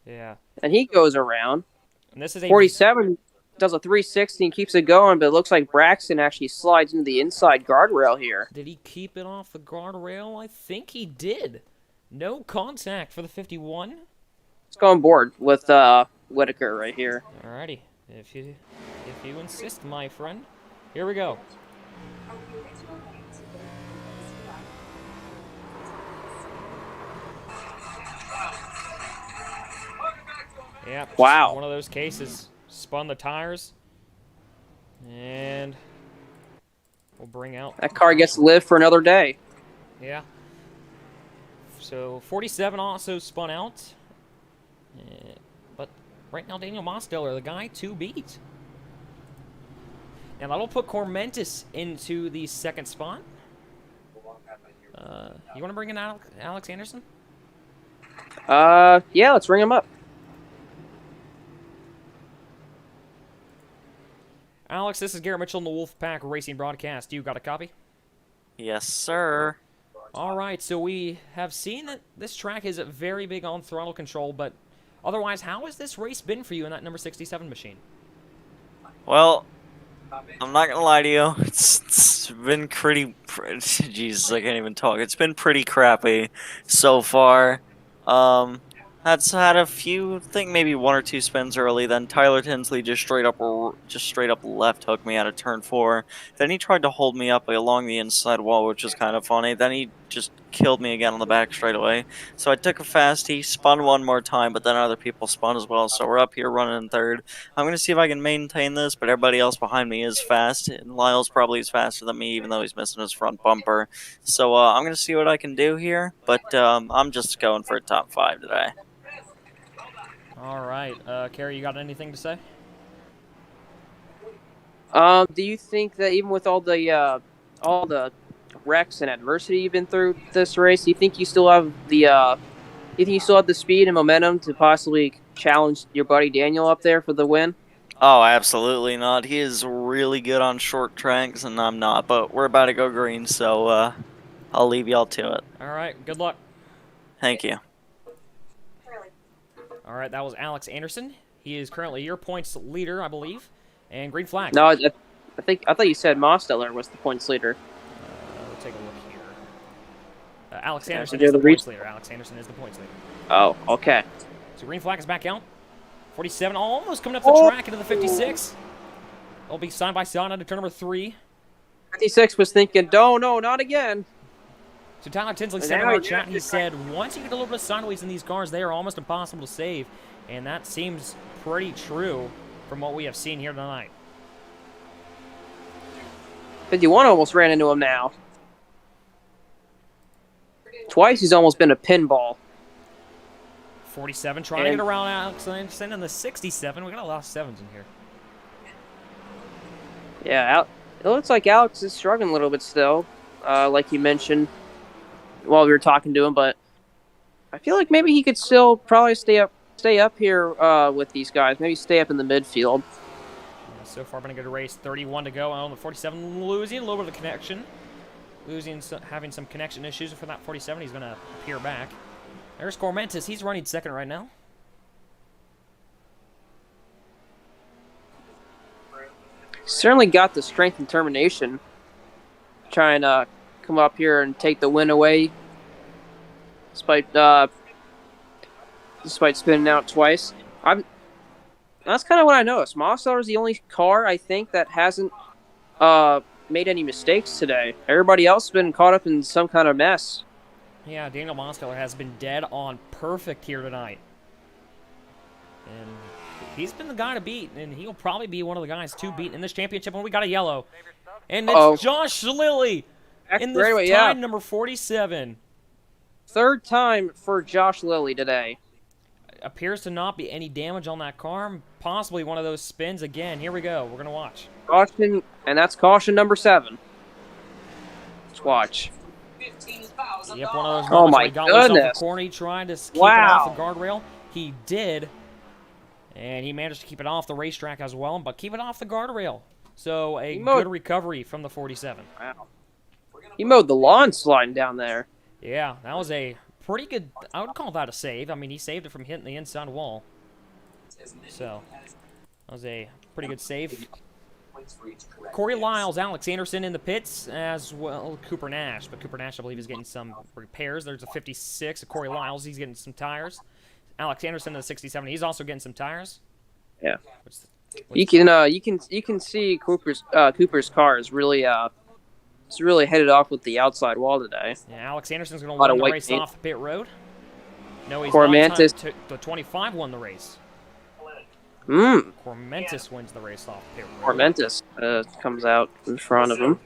Yeah. And he goes around. And this is a 47 does a 360 and keeps it going, but it looks like Braxton actually slides into the inside guardrail here. Did he keep it off the guardrail? I think he did. No contact for the 51. Let's go on board with Whitaker right here. Alrighty. If you insist, my friend. Here we go. Yeah. Wow. One of those cases. Spun the tires. And we'll bring out. That car gets to live for another day. Yeah. So 47 also spun out. But right now, Daniel Mosteller, the guy to beat. Now that'll put Cormentis into the second spot. You want to bring in Alex Anderson? Yeah, let's ring him up. Alex, this is Garrett Mitchell in the Wolfpack Racing Broadcast. You got a copy? Yes, sir. All right, so we have seen that this track is very big on throttle control, but otherwise, how has this race been for you in that number 67 machine? Well, I'm not gonna lie to you. It's been pretty. Jesus, I can't even talk. It's been pretty crappy so far. That's had a few, I think maybe 1 or 2 spins early. Then Tyler Tinsley just straight up left hooked me out of turn 4. Then he tried to hold me up along the inside wall, which was kind of funny. Then he just killed me again on the back straight away. So I took a fast. He spun one more time, but then other people spun as well. So we're up here running in third. I'm gonna see if I can maintain this, but everybody else behind me is fast. And Lyle's probably is faster than me, even though he's missing his front bumper. So I'm gonna see what I can do here. But I'm just going for a top 5 today. All right, Kerry, you got anything to say? Do you think that even with all the wrecks and adversity you've been through this race, do you think you still have the speed and momentum to possibly challenge your buddy Daniel up there for the win? Oh, absolutely not. He is really good on short tracks, and I'm not. But we're about to go green, so I'll leave y'all to it. All right, good luck. Thank you. All right, that was Alex Anderson. He is currently your points leader, I believe. And green flag. No, I thought you said Mosteller was the points leader. We'll take a look here. Alex Yeah, Anderson so is the they're the points leader. Alex Anderson is the points leader. Oh, okay. So green flag is back out. 47, almost coming up the track into the 56. They'll be side by side into turn number 3. 56 was thinking, no, not again. So Tyler Tinsley said in our chat, he said, once you get a little bit sideways in these cars, they are almost impossible to save. And that seems pretty true from what we have seen here tonight. 51 almost ran into him now. Twice he's almost been a pinball. 47 trying to get around Alex Anderson in the 67. We got a lot of 7s in here. Yeah, it looks like Alex is struggling a little bit still, like you mentioned while we were talking to him, but I feel like maybe he could still probably stay up here with these guys. Maybe stay up in the midfield. Yeah, so far, been a good race. 31 to go. On the 47, losing a little bit of connection. Having some connection issues for that 47. He's going to appear back. There's Cormentis. He's running second right now. Certainly got the strength and determination trying to come up here and take the win away despite spinning out twice. That's kind of what I noticed. Mosteller is the only car I think that hasn't made any mistakes today. Everybody else has been caught up in some kind of mess. Yeah, Daniel Mosteller has been dead on perfect here tonight. And he's been the guy to beat, and he'll probably be one of the guys to beat in this championship when we got a yellow. And it's Josh Lilly in the time number 47. Third time for Josh Lilly today. Appears to not be any damage on that car. Possibly one of those spins again. Here we go. We're going to watch. Caution, and that's caution number 7. Let's watch. Yep, one of those moments oh my where he got himself goodness. a corner. He tried to keep it off the guardrail. He did. And he managed to keep it off the racetrack as well, but keep it off the guardrail. So a He mowed- good recovery from the 47. Wow. He mowed the lawn sliding down there. Yeah, that was a pretty good, I would call that a save. I mean, he saved it from hitting the inside wall. So, that was a pretty good save. Corey Lyles, Alex Anderson in the pits, as well Cooper Nash. But Cooper Nash, I believe, is getting some repairs. There's a 56 of Corey Lyles. He's getting some tires. Alex Anderson in the 67. He's also getting some tires. Yeah. You can see Cooper's car is really it's really headed off with the outside wall today. Yeah, Alex Anderson's going Lot to of win the white race paint. off the pit road. No, he's Cormantis. not. The 25 won the race. Cormantis wins the race off the pit road. Cormantis comes out in front of him.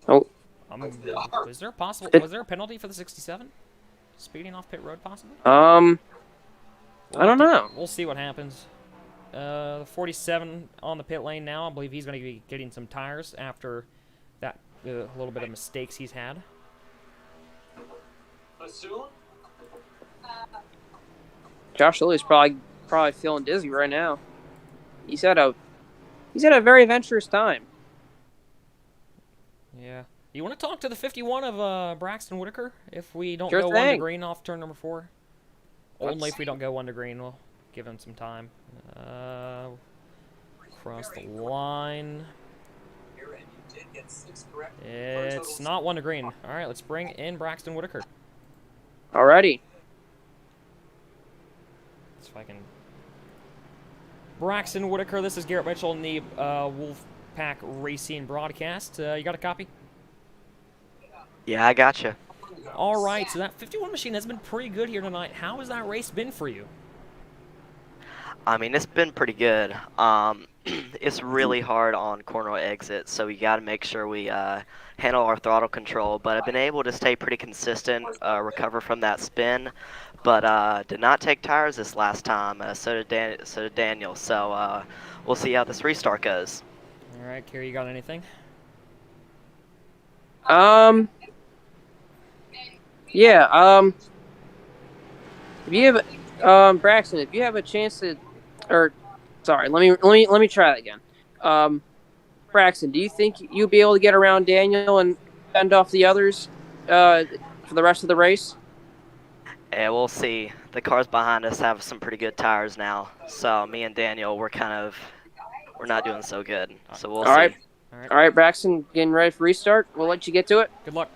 Oh, Was there a penalty for the 67? Speeding off pit road, possibly? I don't know. We'll see what happens. The 47 on the pit lane now. I believe he's going to be getting some tires after that little bit of mistakes he's had. Josh Lilly's probably feeling dizzy right now. He's had a very adventurous time. Yeah. You want to talk to the 51 of Braxton Whitaker if we don't Sure go 1 to thing. green off turn number 4? Only if we don't go 1 to green. We'll give him some time. Cross the line. It's not 1 to green. All right, let's bring in Braxton Whitaker. Alrighty. See if I can. Braxton Whitaker, this is Garrett Mitchell in the Wolfpack Racing broadcast. You got a copy? Yeah, I gotcha. All right, so that 51 machine has been pretty good here tonight. How has that race been for you? I mean, it's been pretty good. It's really hard on corner exits, so we got to make sure we handle our throttle control. But I've been able to stay pretty consistent, recover from that spin, but did not take tires this last time. So did Daniel. So we'll see how this restart goes. All right, Kerry, you got anything? Yeah, if you have, Braxton, if you have a chance to, or, sorry, let me try that again. Braxton, do you think you'll be able to get around Daniel and fend off the others, for the rest of the race? Yeah, we'll see. The cars behind us have some pretty good tires now, so me and Daniel, we're not doing so good. So we'll see. All right, Braxton, getting ready for restart. We'll let you get to it. Good luck.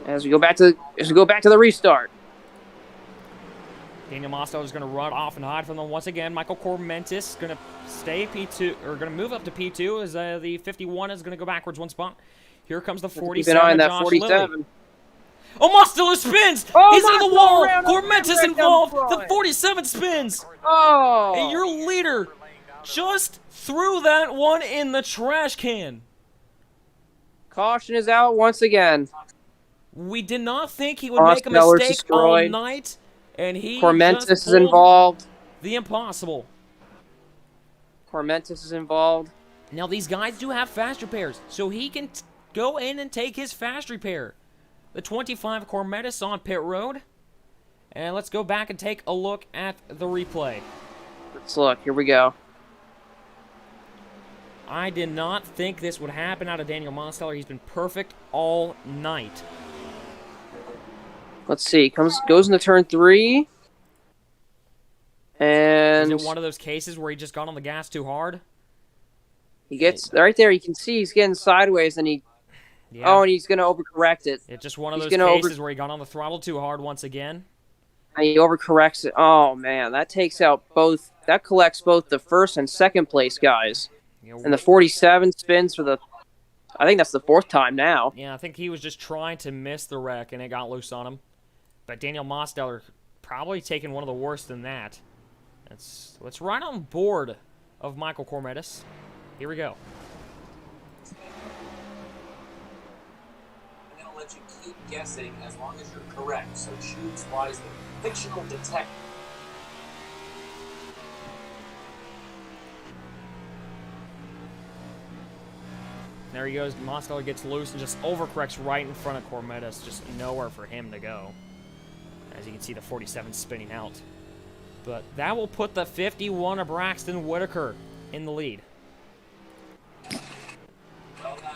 As we go back to the restart. Daniel Mostow is going to run off and hide from them once again. Michael Cormentis going to stay P2, or going to move up to P2 as the 51 is going to go backwards 1 spot. Here comes the 47. Keep an eye on that Josh 47. Lilly. Oh, Mostow spins! Oh, He's into the Mostow wall! ran Cormentis right involved! down the The 47 spins! Oh! And your leader just threw that one in the trash can. Caution is out once again. We did not think he would make a mistake all night, and he Cormentis just is involved. The impossible. Cormentis is involved. Now, these guys do have fast repairs, so he can go in and take his fast repair. The 25 Cormentis on pit road. And let's go back and take a look at the replay. Let's look. Here we go. I did not think this would happen out of Daniel Mosteller. He's been perfect all night. Let's see. Goes into turn 3. And is it one of those cases where he just got on the gas too hard? He gets right there. You can see he's getting sideways, and and he's going to overcorrect it. It's just one of those cases where he got on the throttle too hard once again. And he overcorrects it. Oh man, that takes out both. That collects both the first and second place guys. And the 47 spins for the. I think that's the 4th time now. Yeah, I think he was just trying to miss the wreck, and it got loose on him. But Daniel Mosteller probably taking one of the worst in that. Let's ride on board of Michael Cormentis. Here we go. I'm going to let you keep guessing as long as you're correct, so choose wisely. Fictional detective. There he goes. Mosteller gets loose and just overcorrects right in front of Cormentis. Just nowhere for him to go. As you can see, the 47 spinning out. But that will put the 51 of Braxton Whitaker in the lead.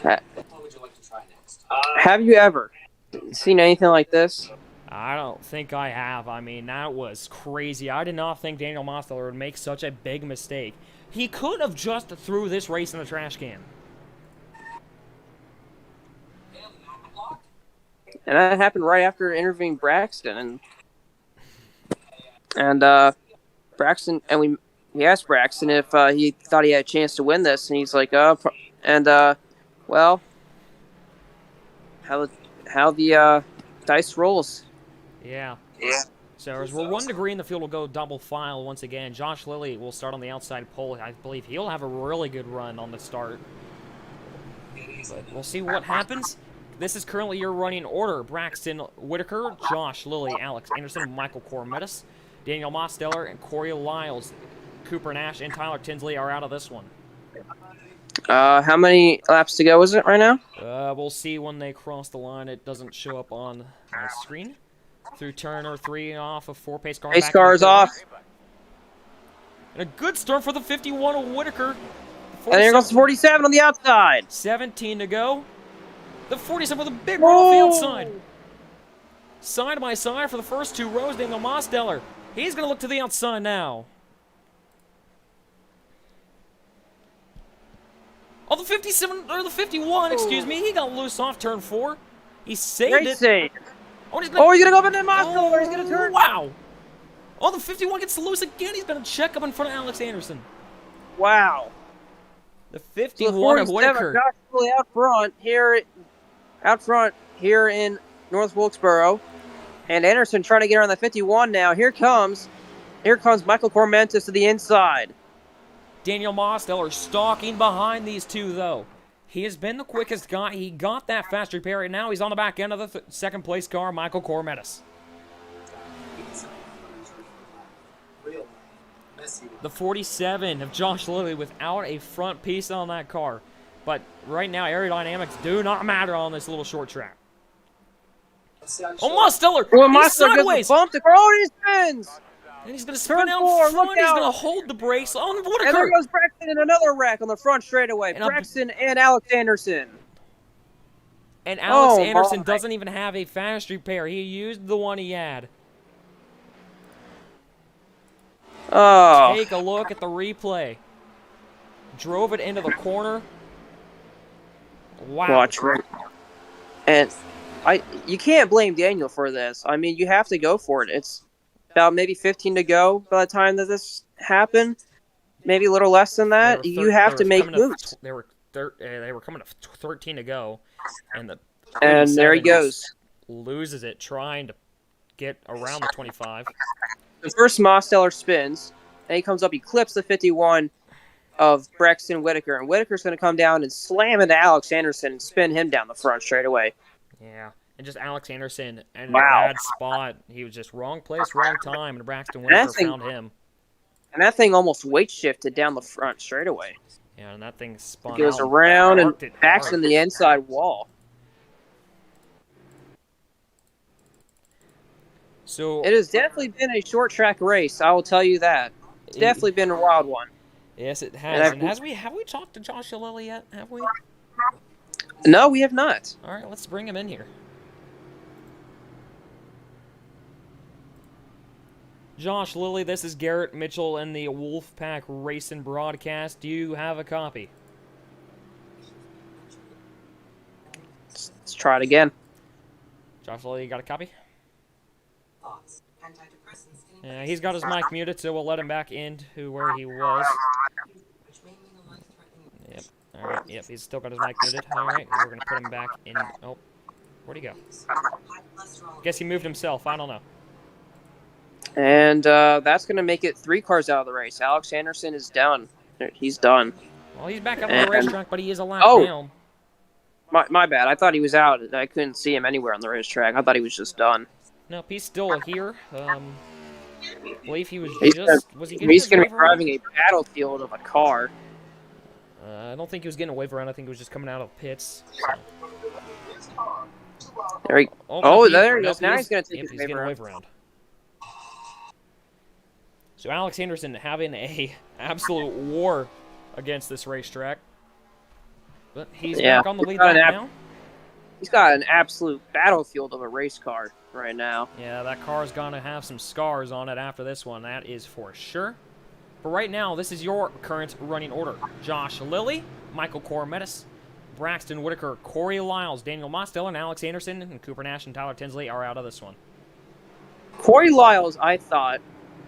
What would you like to try next? Have you ever seen anything like this? I don't think I have. I mean, that was crazy. I did not think Daniel Mosteller would make such a big mistake. He could have just threw this race in the trash can. And that happened right after interviewing Braxton, and Braxton, and we asked Braxton if he thought he had a chance to win this, and he's like, well, how the dice rolls. Yeah. So as we're 1 degree in the field, we'll go double file once again. Josh Lilly will start on the outside pole. I believe he'll have a really good run on the start. But we'll see what happens. This is currently your running order. Braxton Whitaker, Josh Lilly, Alex Anderson, Michael Cormettis, Daniel Mosteller, and Corey Lyles. Cooper Nash and Tyler Tinsley are out of this one. How many laps to go is it right now? We'll see when they cross the line. It doesn't show up on my screen. Through turn 3 off of 4 pace car. Pace car is off. And a good start for the 51 of Whitaker. And here goes the 47 on the outside. 17 to go. The 47 with a big run off the outside. Side by side for the first 2 rows, Daniel Mosteller. He's going to look to the outside now. Oh, the 57, or the 51, excuse me. He got loose off turn 4. He saved Great it. save. Oh, he's going to go up into Mosteller. He's going to turn. Wow. Oh, the 51 gets loose again. He's going to check up in front of Alex Anderson. Wow. The 51 of Whitaker. Josh Lilly out front here in North Wilkesboro. And Anderson trying to get around the 51 now. Here comes Michael Cormentis to the inside. Daniel Mosteller stalking behind these 2, though. He has been the quickest guy. He got that fast repair, and now he's on the back end of the second place car, Michael Cormettis. The 47 of Josh Lilly without a front piece on that car. But right now, aerodynamics do not matter on this little short track. Oh, Mosteller! He's sideways! Bump the car. Oh, he spins! And he's going to spin out front. He's going to hold the brakes on Whitaker. And there goes Braxton in another wreck on the front straightaway. Braxton and Alex Anderson. And Alex Anderson doesn't even have a fast repair. He used the one he had. Oh. Take a look at the replay. Drove it into the corner. Wow. Watch. And you can't blame Daniel for this. I mean, you have to go for it. It's about maybe 15 to go by the time that this happened. Maybe a little less than that. You have to make moves. They were coming to 13 to go, and there he goes. Loses it trying to get around the 25. The first Mosteller spins, and he comes up. He clips the 51 of Braxton Whitaker, and Whitaker's going to come down and slam into Alex Anderson and spin him down the front straight away. Yeah. And just Alex Anderson in a bad spot. He was just wrong place, wrong time, and Braxton Whitaker found him. And that thing almost weight shifted down the front straightaway. Yeah, and that thing spun out. It goes around and backs in the inside wall. So it has definitely been a short track race. I will tell you that. It's definitely been a wild one. Yes, it has. And have we talked to Josh Lilly yet? Have we? No, we have not. All right, let's bring him in here. Josh Lilly, this is Garrett Mitchell in the Wolfpack Racing broadcast. Do you have a copy? Let's try it again. Josh Lilly, you got a copy? Yeah, he's got his mic muted, so we'll let him back into where he was. Yep. All right. Yep. He's still got his mic muted. All right. We're gonna put him back in. Oh, where'd he go? Guess he moved himself. I don't know. And that's gonna make it 3 cars out of the race. Alex Anderson is done. He's done. Well, he's back up on the racetrack, but he is a lap down. My bad. I thought he was out. I couldn't see him anywhere on the racetrack. I thought he was just done. No, he's still here. I believe he was he's He's going to be driving a battlefield of a car. I don't think he was getting a wave around. I think he was just coming out of pits. So. There he goes. Now he's going to take his wave around. So Alex Anderson having a absolute war against this racetrack. But he's back on the lead lap now. He's got an absolute battlefield of a race car right now. Yeah, that car's going to have some scars on it after this one. That is for sure. But right now, this is your current running order. Josh Lilly, Michael Cormetis, Braxton Whitaker, Corey Lyles, Daniel Mosteller, and Alex Anderson, and Cooper Nash and Tyler Tinsley are out of this one. Corey Lyles, I thought,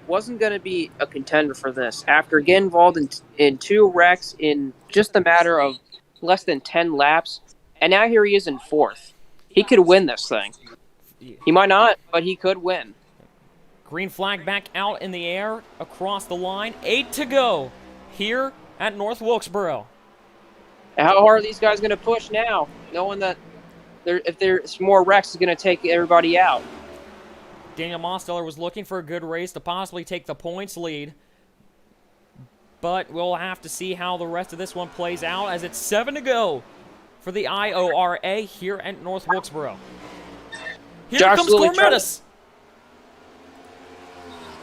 wasn't going to be a contender for this. After getting involved in 2 wrecks in just a matter of less than 10 laps, and now here he is in 4th. He could win this thing. He might not, but he could win. Green flag back out in the air, across the line. 8 to go here at North Wilkesboro. How hard are these guys going to push now, knowing that if there's more wrecks, is going to take everybody out? Daniel Mosteller was looking for a good race to possibly take the points lead. But we'll have to see how the rest of this one plays out as it's 7 to go for the IORA here at North Wilkesboro. Here comes Cormetis.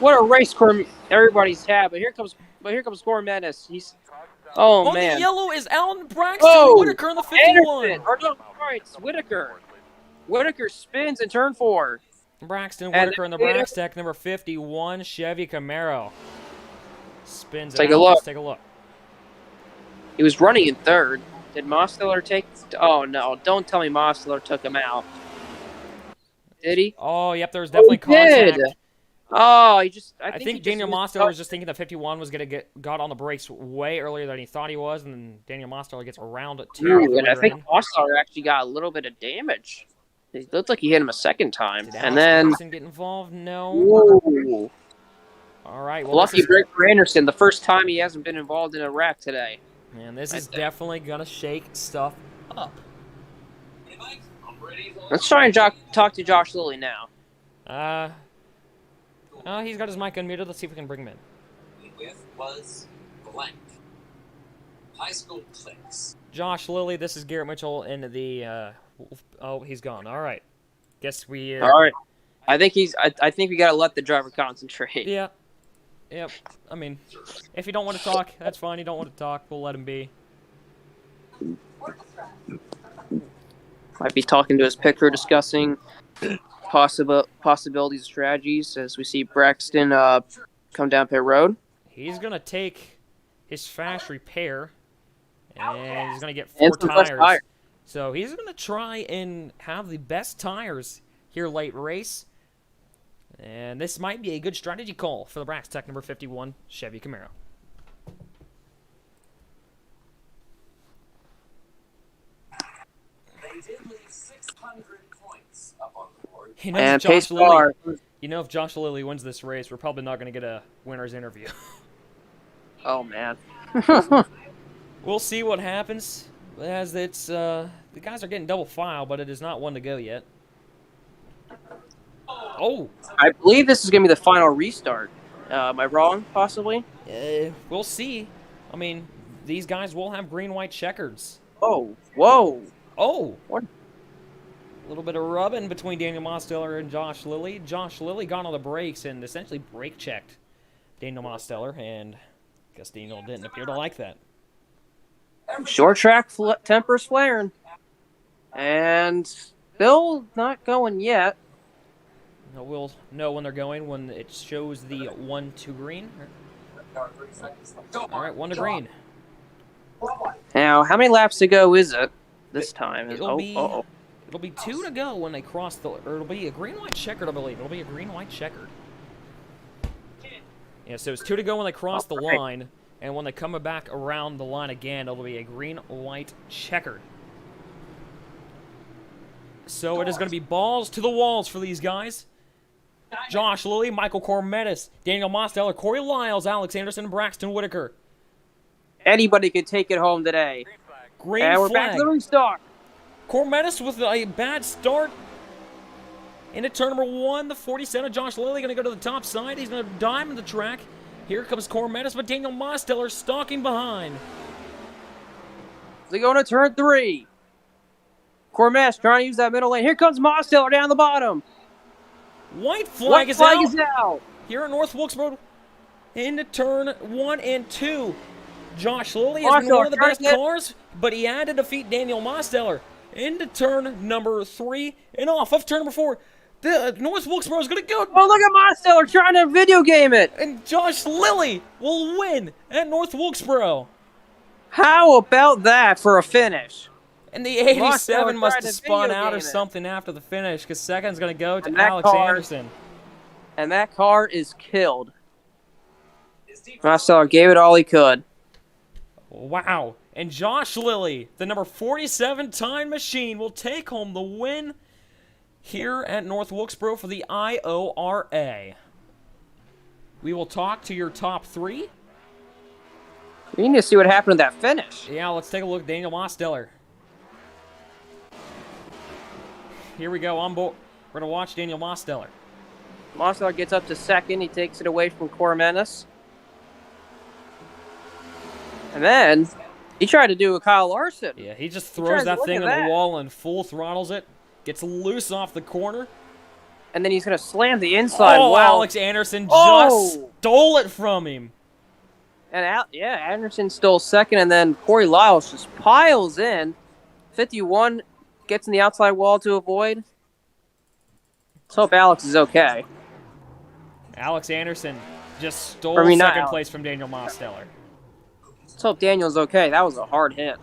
What a race everybody's had, but here comes Cormetis. He's man. The yellow is Alan Braxton Whitaker in the 51. Anderson. Or no, sorry, it's Whitaker. Whitaker spins in turn 4. Braxton Whitaker in the Braxtec number 51 Chevy Camaro. Spins Take a look. Let's take a look. He was running in 3rd. Did Mosteller take... Oh, no. Don't tell me Mosteller took him out. Did he? Oh, yep. There was definitely contact. Did. Oh, he just... I think Daniel Mosteller was just thinking that 51 was going to got on the brakes way earlier than he thought he was, and then Daniel Mosteller gets around it, too. Ooh, and I think Mosteller actually got a little bit of damage. It looked like he hit him a second time. Did and then... get involved? No. Ooh. All right. Well, lucky Greg Anderson, the first time he hasn't been involved in a wreck today. Man, this is definitely going to shake stuff up. Let's try and talk to Josh Lilly now. Oh, he's got his mic unmuted. Let's see if we can bring him in. With was blank. High school clicks. Josh Lilly, this is Garrett Mitchell in the... oh, he's gone. All right. Guess we... All right. I think we got to let the driver concentrate. Yeah. Yep. I mean, if you don't want to talk, that's fine. You don't want to talk, we'll let him be. Might be talking to his picker, discussing possibilities and strategies as we see Braxton come down pit road. He's going to take his fast repair, and he's going to get 4 tires. So he's going to try and have the best tires here late race. And this might be a good strategy call for the Braxtec number 51 Chevy Camaro. They did leave 600 points up on the board. You know, if Josh Lilly wins this race, we're probably not going to get a winner's interview. Oh, man. We'll see what happens, as it's the guys are getting double file, but it is not one to go yet. Oh! I believe this is going to be the final restart. Am I wrong, possibly? We'll see. I mean, these guys will have green-white checkers. Oh, whoa. Oh! What? A little bit of rubbing between Daniel Mosteller and Josh Lilly. Josh Lilly got on the brakes and essentially brake-checked Daniel Mosteller, and I guess Daniel didn't appear to like that. Short track tempers flaring. And still not going yet. We'll know when they're going when it shows the 1 to green. All right, 1 to green. Now, how many laps to go is it this time? It'll be 2 to go when they cross the... Or it'll be a green-white checkered, I believe. It'll be a green-white checkered. Yeah, so it's 2 to go when they cross the line, and when they come back around the line again, it'll be a green-white checkered. So it is going to be balls to the walls for these guys. Josh Lilly, Michael Cormetis, Daniel Mosteller, Corey Lyles, Alex Anderson, and Braxton Whitaker. Anybody could take it home today. Green and we're flag. back to the restart. Cormetis with a bad start. Into turn number 1, the 47 of Josh Lilly going to go to the top side. He's going to diamond the track. Here comes Cormetis, but Daniel Mosteller stalking behind. They go to turn 3. Cormetis trying to use that middle lane. Here comes Mosteller down the bottom. White flag is out. Here in North Wilkesboro. into turn 1 and 2. Josh Lilly has been one of the best cars, but he had to defeat Daniel Mosteller. Into turn number 3 and off of turn number 4. The North Wilkesboro is going to go. Oh, look at Mosteller trying to video game it. And Josh Lilly will win at North Wilkesboro. How about that for a finish? And the 87 Mosteller must tried have to spun video out or game it. something after the finish, because second's going to go to And that Alex car- Anderson. And that car is killed. Mosteller gave it all he could. Wow. And Josh Lilly, the number 47 Time Machine, will take home the win here at North Wilkesboro for the IORA. We will talk to your top 3. We need to see what happened to that finish. Yeah, let's take a look at Daniel Mosteller. Here we go on board. We're going to watch Daniel Mosteller. Mosteller gets up to second. He takes it away from Cormenis. And then he tried to do a Kyle Larson. Yeah, he just throws that thing on at the wall and full throttles it. Gets loose off the corner. And then he's going to slam the inside. Oh, Wow. Alex Anderson just stole it from him. And Anderson stole second, and then Corey Lyles just piles in. 51 gets in the outside wall to avoid. Let's hope Alex is okay. Alex Anderson just stole Or, I mean, not second Alex. place from Daniel Mosteller. Let's hope Daniel's okay. That was a hard hit.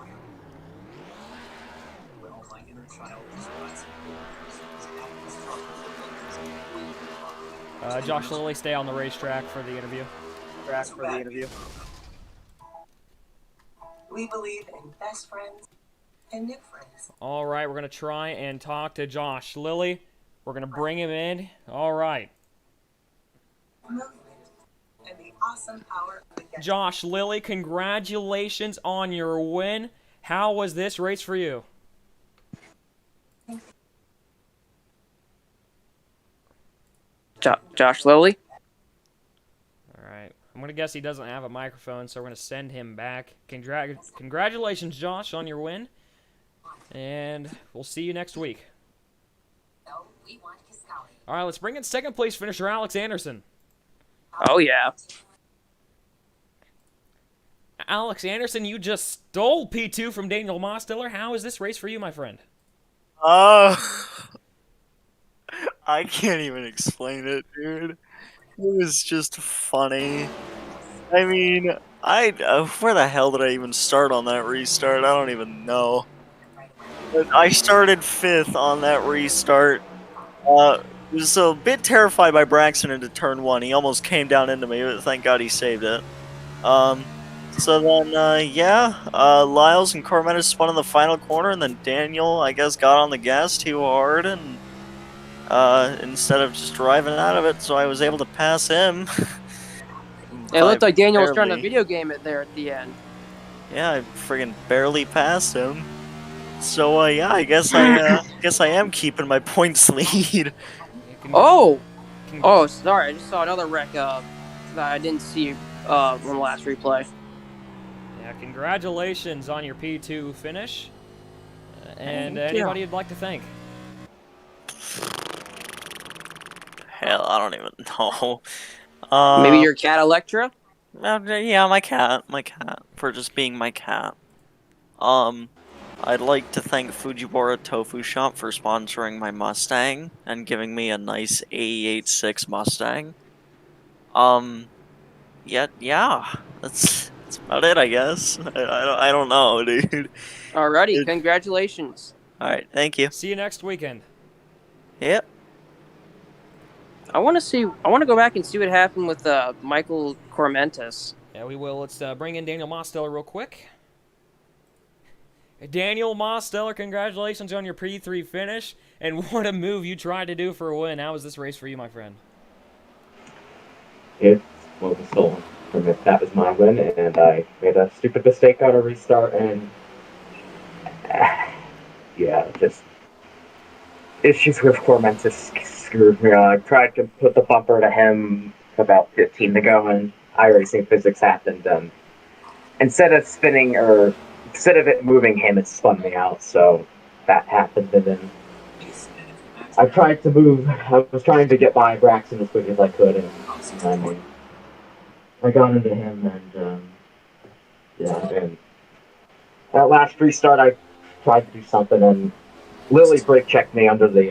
Josh Lilly, stay on the racetrack for the interview. We believe in best friends and new friends. All right, we're going to try and talk to Josh Lilly. We're going to bring him in. All right. Movement and the awesome power of the guest. Josh Lilly, congratulations on your win. How was this race for you? Josh Lilly? All right. I'm going to guess he doesn't have a microphone, so we're going to send him back. Congratulations, Josh, on your win. And we'll see you next week. No, we want Kiscali. All right, let's bring in second place finisher Alex Anderson. Oh, yeah. Alex Anderson, you just stole P2 from Daniel Mosteller. How is this race for you, my friend? I can't even explain it, dude. It was just funny. I mean, where the hell did I even start on that restart? I don't even know. But I started 5th on that restart. Was a bit terrified by Braxton into turn 1. He almost came down into me, but thank God he saved it. So then, Lyles and Cormenis spun in the final corner, and then Daniel, I guess, got on the gas too hard, and instead of just driving out of it, so I was able to pass him. It looked like Daniel was trying to barely. video game it there at the end. Yeah, I friggin' barely passed him. So, I guess I am keeping my points lead. Oh! Oh, sorry. I just saw another wreck that I didn't see on the last replay. Yeah, congratulations on your P2 finish. And Thank you. anybody you'd like to thank? Hell, I don't even know. Maybe your cat Electra? Yeah, my cat, for just being my cat. I'd like to thank Fujiwara Tofu Shop for sponsoring my Mustang and giving me a nice AE86 Mustang. Yeah, that's about it, I guess. I don't know, dude. Alrighty, congratulations. Alright, thank you. See you next weekend. Yep. I want to go back and see what happened with Michael Cormentis. Yeah, we will. Let's bring in Daniel Mosteller real quick. Daniel Mosteller, congratulations on your P3 finish, and what a move you tried to do for a win. How was this race for you, my friend? It was stolen from it. That was my win, and I made a stupid mistake on a restart, and just issues with Cormentis screwed me. I tried to put the bumper to him about 15 to go, and iRacing physics happened, and instead of it moving him, it spun me out, so that happened, and then I was trying to get by Braxton as quick as I could, and I got into him, and yeah, and that last restart, I tried to do something, and Lily brake checked me under the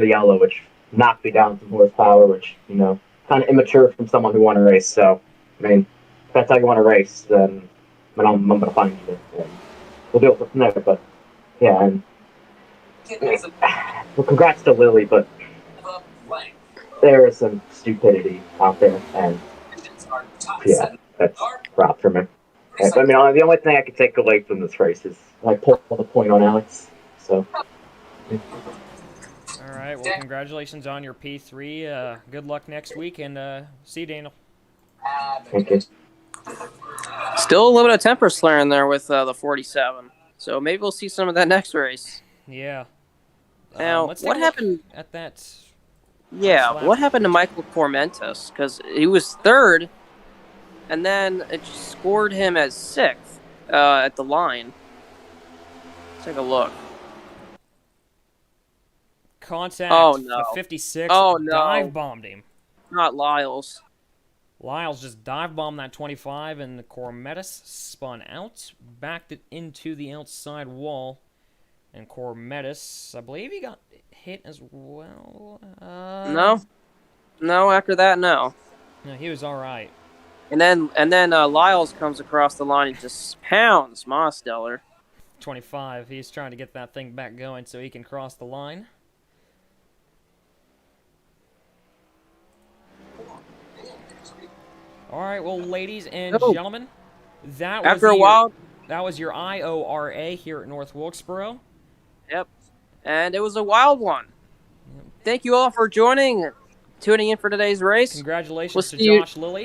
yellow, which knocked me down some horsepower, which kind of immature from someone who won a race. So, I mean, if that's how you want to race, then I'm gonna find you, and we'll deal with it from there. But yeah, and well, congrats to Lily, but there is some stupidity out there, and yeah, that's rough for me. I mean, the only thing I can take away from this race is I pulled the point on Alex. So. All right. Well, congratulations on your P3. Good luck next week, and see you, Daniel. Thank you. Still a little bit of temper slurring there with the 47. So maybe we'll see some of that next race. Yeah. Now, let's take what a look happened? at that? Yeah, slap. what happened to Michael Tormentus? Because he was third, and then it scored him as sixth at the line. Let's take a look. Contact. Oh, no. The 56 Oh, no. dive bombed him. Not Lyles. Lyles just dive bombed that 25, and the Cormetis spun out, backed it into the outside wall, and Cormetis, I believe he got hit as well. No. After that, no. No, he was all right. And then Lyles comes across the line and just pounds Mosteller. 25. He's trying to get that thing back going so he can cross the line. All right, well, ladies and gentlemen, that was your IORA here at North Wilkesboro. Yep, and it was a wild one. Thank you all for tuning in for today's race. Congratulations to Josh Lilly.